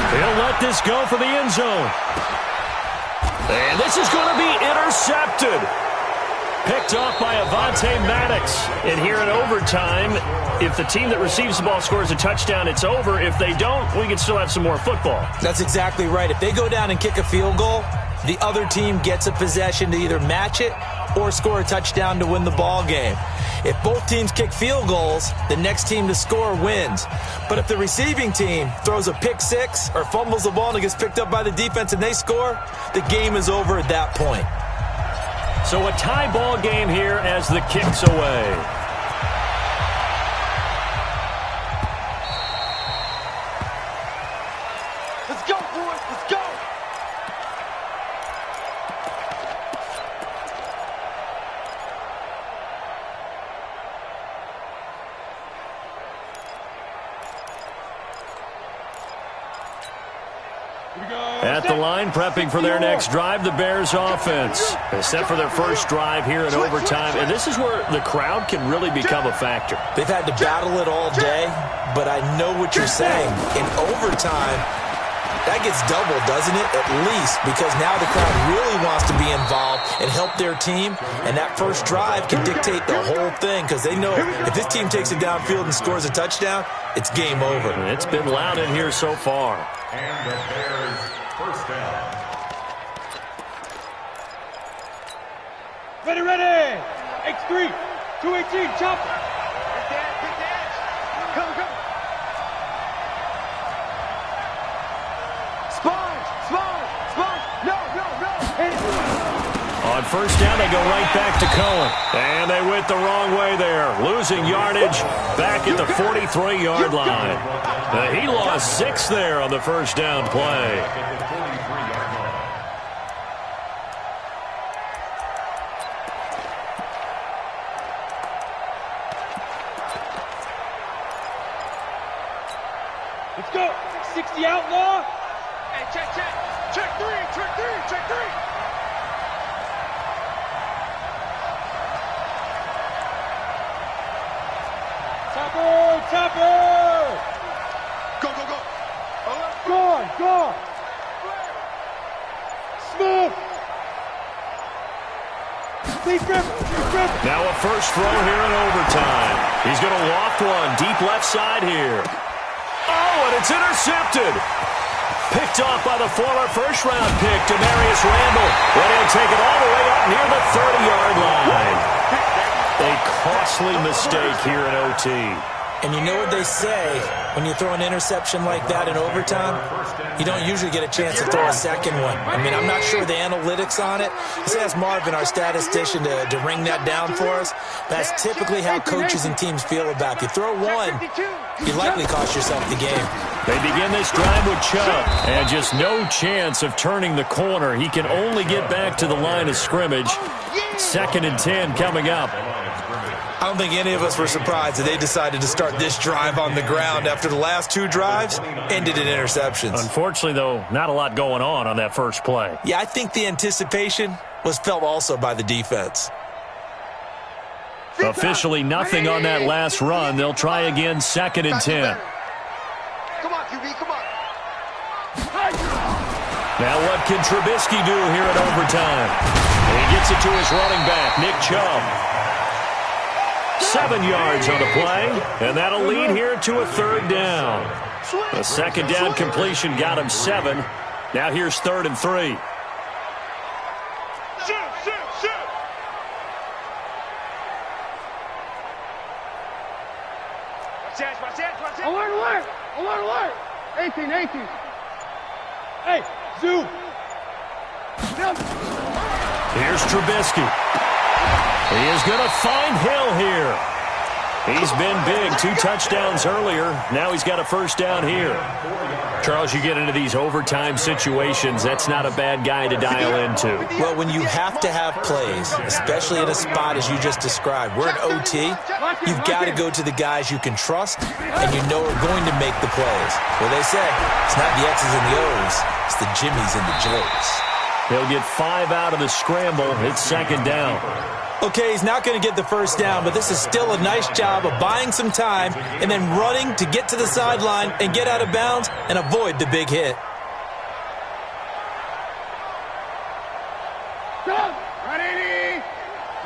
S1: He'll let this go for the end zone. And this is going to be intercepted. Picked off by Avonte Maddox. And here in overtime, if the team that receives the ball scores a touchdown, it's over. If they don't, we can still have some more football.
S2: That's exactly right. If they go down and kick a field goal, the other team gets a possession to either match it or score a touchdown to win the ball game. If both teams kick field goals, the next team to score wins. But if the receiving team throws a pick six or fumbles the ball and it gets picked up by the defense and they score, the game is over at that point.
S1: So a tie ball game here as the kick's away.
S3: Let's go, boys. Let's go.
S1: At the line, prepping for their next drive, the Bears offense. They set for their first drive here in overtime, and this is where the crowd can really become a factor.
S2: They've had to battle it all day, but I know what you're saying. In overtime, that gets doubled, doesn't it? At least, because now the crowd really wants to be involved and help their team, and that first drive can dictate the whole thing because they know if this team takes it downfield and scores a touchdown, it's game over.
S1: It's been loud in here so far.
S5: And the Bears first down.
S4: Ready. X3, 218, chop.
S3: Big dash. Come. Sponge. No.
S1: On first down, they go right back to Cohen. And they went the wrong way there. Losing yardage back at the 43-yard line. He lost 6 there on the first down play.
S4: Let's go. 60 outlaw.
S3: Hey, check. Check three.
S4: Topper.
S3: Go.
S4: Gone. Smooth. Please grip.
S1: Now a first throw here in overtime. He's going to loft one deep left side here. Oh, and it's intercepted. Picked off by the former first-round pick, Demarius Randall. But he'll take it all the way up near the 30-yard line. A costly mistake here in OT.
S2: And you know what they say, when you throw an interception like that in overtime, you don't usually get a chance to throw a second one. I mean, I'm not sure the analytics on it. Let's ask Marvin, our statistician, to ring that down for us. That's typically how coaches and teams feel about you. Throw one, you likely cost yourself the game.
S1: They begin this drive with Chubb, and just no chance of turning the corner. He can only get back to the line of scrimmage. 2nd and 10 coming up.
S2: I don't think any of us were surprised that they decided to start this drive on the ground after the last 2 drives ended in interceptions.
S1: Unfortunately, though, not a lot going on that first play.
S2: Yeah, I think the anticipation was felt also by the defense.
S1: Officially nothing on that last run. They'll try again, 2nd and 10.
S3: Come on, QB, come on.
S1: Now what can Trubisky do here at overtime? He gets it to his running back, Nick Chubb. 7 yards on the play, and that'll lead here to a 3rd down. A 2nd down completion got him 7. Now here's 3rd and 3.
S3: Shoot. Watch out. Alert. 18.
S4: Hey, zoom.
S1: Here's Trubisky. He is going to find Hill here. He's been big, 2 touchdowns earlier. Now he's got a 1st down here. Charles, you get into these overtime situations, that's not a bad guy to dial into.
S2: Well, when you have to have plays, especially in a spot as you just described, we're in OT, you've got to go to the guys you can trust and you know are going to make the plays. Well, they say it's not the X's and the O's, it's the Jimmies and the Joes.
S1: He'll get 5 out of the scramble. It's 2nd down.
S2: Okay, he's not going to get the 1st down, but this is still a nice job of buying some time and then running to get to the sideline and get out of bounds and avoid the big hit.
S3: Ready?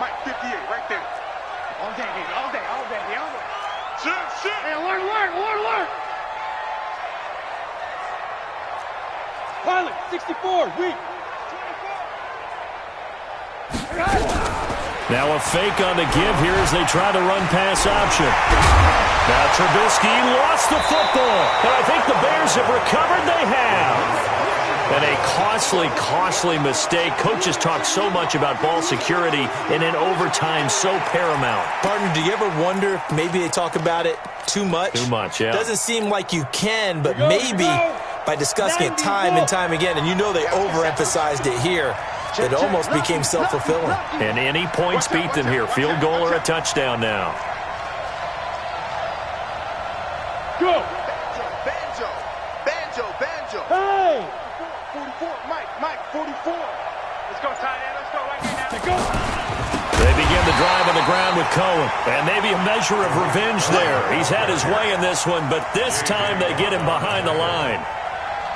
S3: Mike, 58, right there. All day. Shoot. Hey, alert.
S4: Pilot, 64, weak.
S1: Now a fake on the give here as they try to run pass option. Now Trubisky lost the football. And I think the Bears have recovered. They have. And a costly mistake. Coaches talk so much about ball security and in overtime so paramount.
S2: Partner, do you ever wonder if maybe they talk about it too much?
S1: Too much, yeah.
S2: Doesn't seem like you can, but maybe by discussing it time and time again, and you know they overemphasized it here, it almost became self-fulfilling.
S1: And any points beat them here. Field goal or a touchdown now.
S4: Go.
S3: Banjo.
S4: Hey.
S3: 44, Mike, 44. Let's go, tight end. Let's go right here now.
S4: Go.
S1: They begin the drive on the ground with Cohen. And maybe a measure of revenge there. He's had his way in this one, but this time they get him behind the line.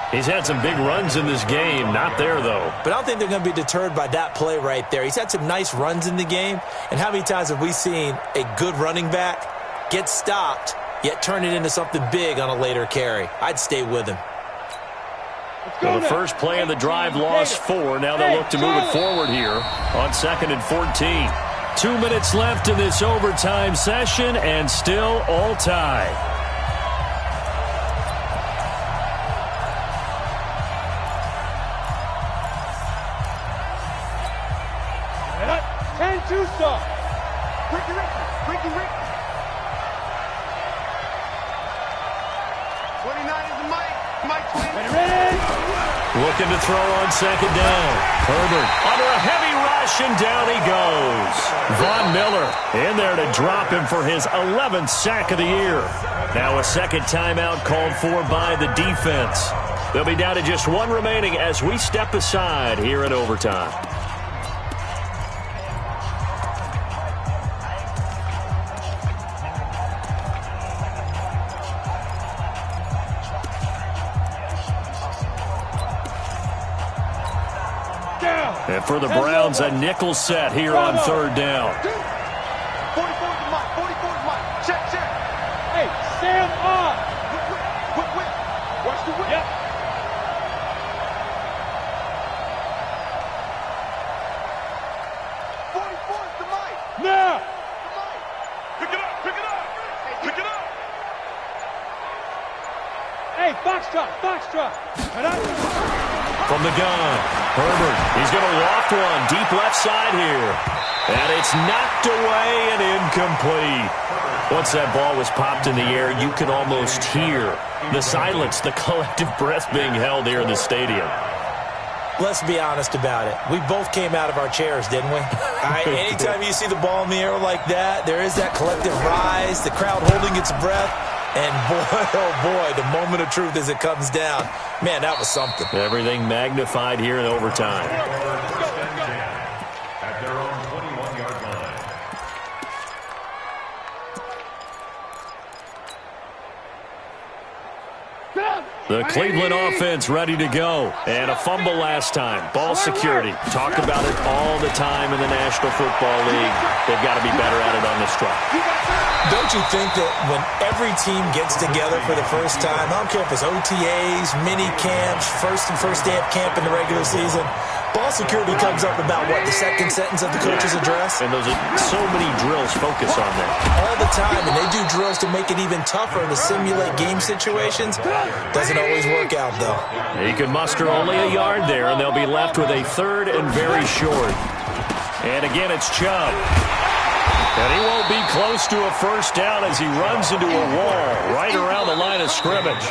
S1: He's had some big runs in this game. Not there, though.
S2: But I don't think they're going to be deterred by that play right there. He's had some nice runs in the game. And how many times have we seen a good running back get stopped, yet turn it into something big on a later carry? I'd stay with him.
S1: So the first play of the drive lost 4. Now they'll look to move it forward here on 2nd and 14. 2 minutes left in this overtime session and still all tied.
S4: 10-2 stop.
S3: Ricky. 29 is the Mike 20.
S4: Ready?
S1: Looking to throw on 2nd down. Herbert under a heavy rush, and down he goes. Von Miller in there to drop him for his 11th sack of the year. Now a 2nd timeout called for by the defense. They'll be down to just 1 remaining as we step aside here in overtime. And for the Browns, a nickel set here on 3rd down.
S3: 44 is Mike. Check.
S4: Hey, Sam on.
S3: Whip. Watch the whip.
S4: Yep.
S3: 44 is the Mike.
S4: Now.
S3: Pick it up.
S4: Hey, foxtrot.
S1: From the gun, Herbert, he's going to loft one deep left side here. And it's knocked away and incomplete. Once that ball was popped in the air, you could almost hear the silence, the collective breath being held here in the stadium.
S2: Let's be honest about it. We both came out of our chairs, didn't we? Anytime you see the ball in the air like that, there is that collective rise, the crowd holding its breath. And boy, oh boy, the moment of truth as it comes down. Man, that was something.
S1: Everything magnified here in overtime.
S5: At their own 21-yard line.
S1: The Cleveland offense ready to go. And a fumble last time. Ball security. Talk about it all the time in the National Football League. They've got to be better at it on this drive.
S2: Don't you think that when every team gets together for the first time, I don't care if it's OTAs, mini camps, first day of camp in the regular season, ball security comes up about, what, the second sentence of the coach's address?
S1: And those are so many drills focus on that.
S2: All the time, and they do drills to make it even tougher to simulate game situations. Doesn't always work out, though.
S1: He can muster only a yard there, and they'll be left with a third and very short. And again, it's Chubb. And he won't be close to a first down as he runs into a wall right around the line of scrimmage.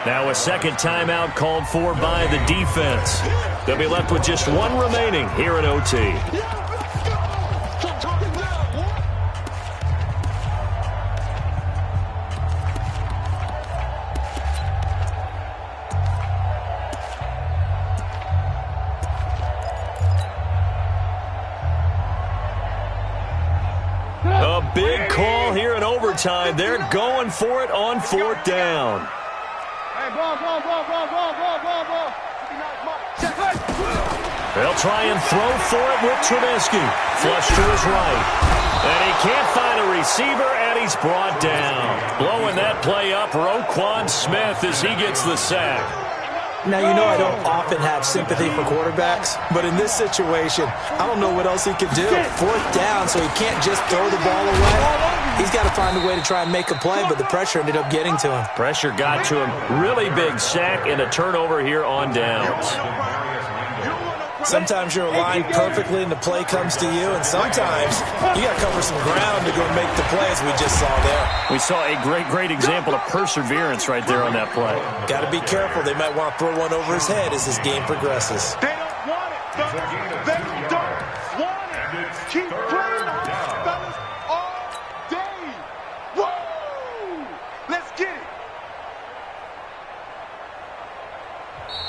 S1: Now a second timeout called for by the defense. They'll be left with just one remaining here in OT. A big call here in overtime. They're going for it on fourth down.
S3: Hey, ball.
S1: They'll try and throw for it with Trubisky. Flush to his right. And he can't find a receiver, and he's brought down. Blowing that play up, Roquan Smith as he gets the sack.
S2: Now, you know I don't often have sympathy for quarterbacks, but in this situation, I don't know what else he could do. Fourth down, so he can't just throw the ball away. He's got to find a way to try and make a play, but the pressure ended up getting to him.
S1: Pressure got to him. Really big sack and a turnover here on downs.
S2: Sometimes you're aligned perfectly and the play comes to you, and sometimes you got to cover some ground to go make the play, as we just saw there.
S1: We saw a great example of perseverance right there on that play.
S2: Got to be careful. They might want to throw one over his head as this game progresses.
S3: They don't want it, fellas. They don't want it. Keep playing hard, fellas, all day. Woo! Let's get it.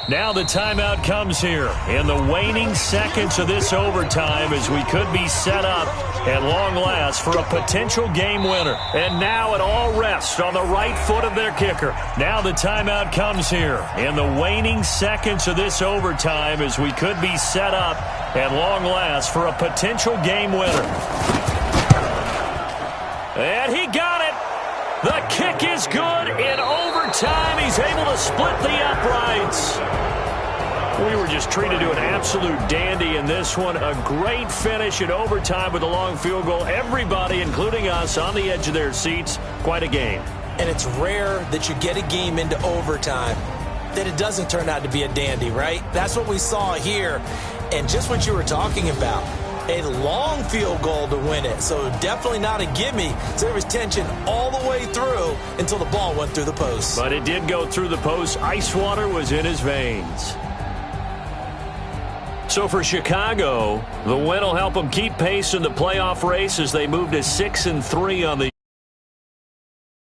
S1: Now the timeout comes here in the waning seconds of this overtime as we could be set up at long last for a potential game winner. And now it all rests on the right foot of their kicker. Now the timeout comes here in the waning seconds of this overtime as we could be set up at long last for a potential game winner. And he got it. The kick is good in overtime. He's able to split the uprights. We were just treated to an absolute dandy in this one. A great finish in overtime with a long field goal. Everybody, including us, on the edge of their seats. Quite a game.
S2: And it's rare that you get a game into overtime that it doesn't turn out to be a dandy, right? That's what we saw here. And just what you were talking about. A long field goal to win it. So definitely not a gimme. So there was tension all the way through until the ball went through the post.
S1: But it did go through the post. Ice water was in his veins. So for Chicago, the win will help them keep pace in the playoff race as they move to 6-3 on the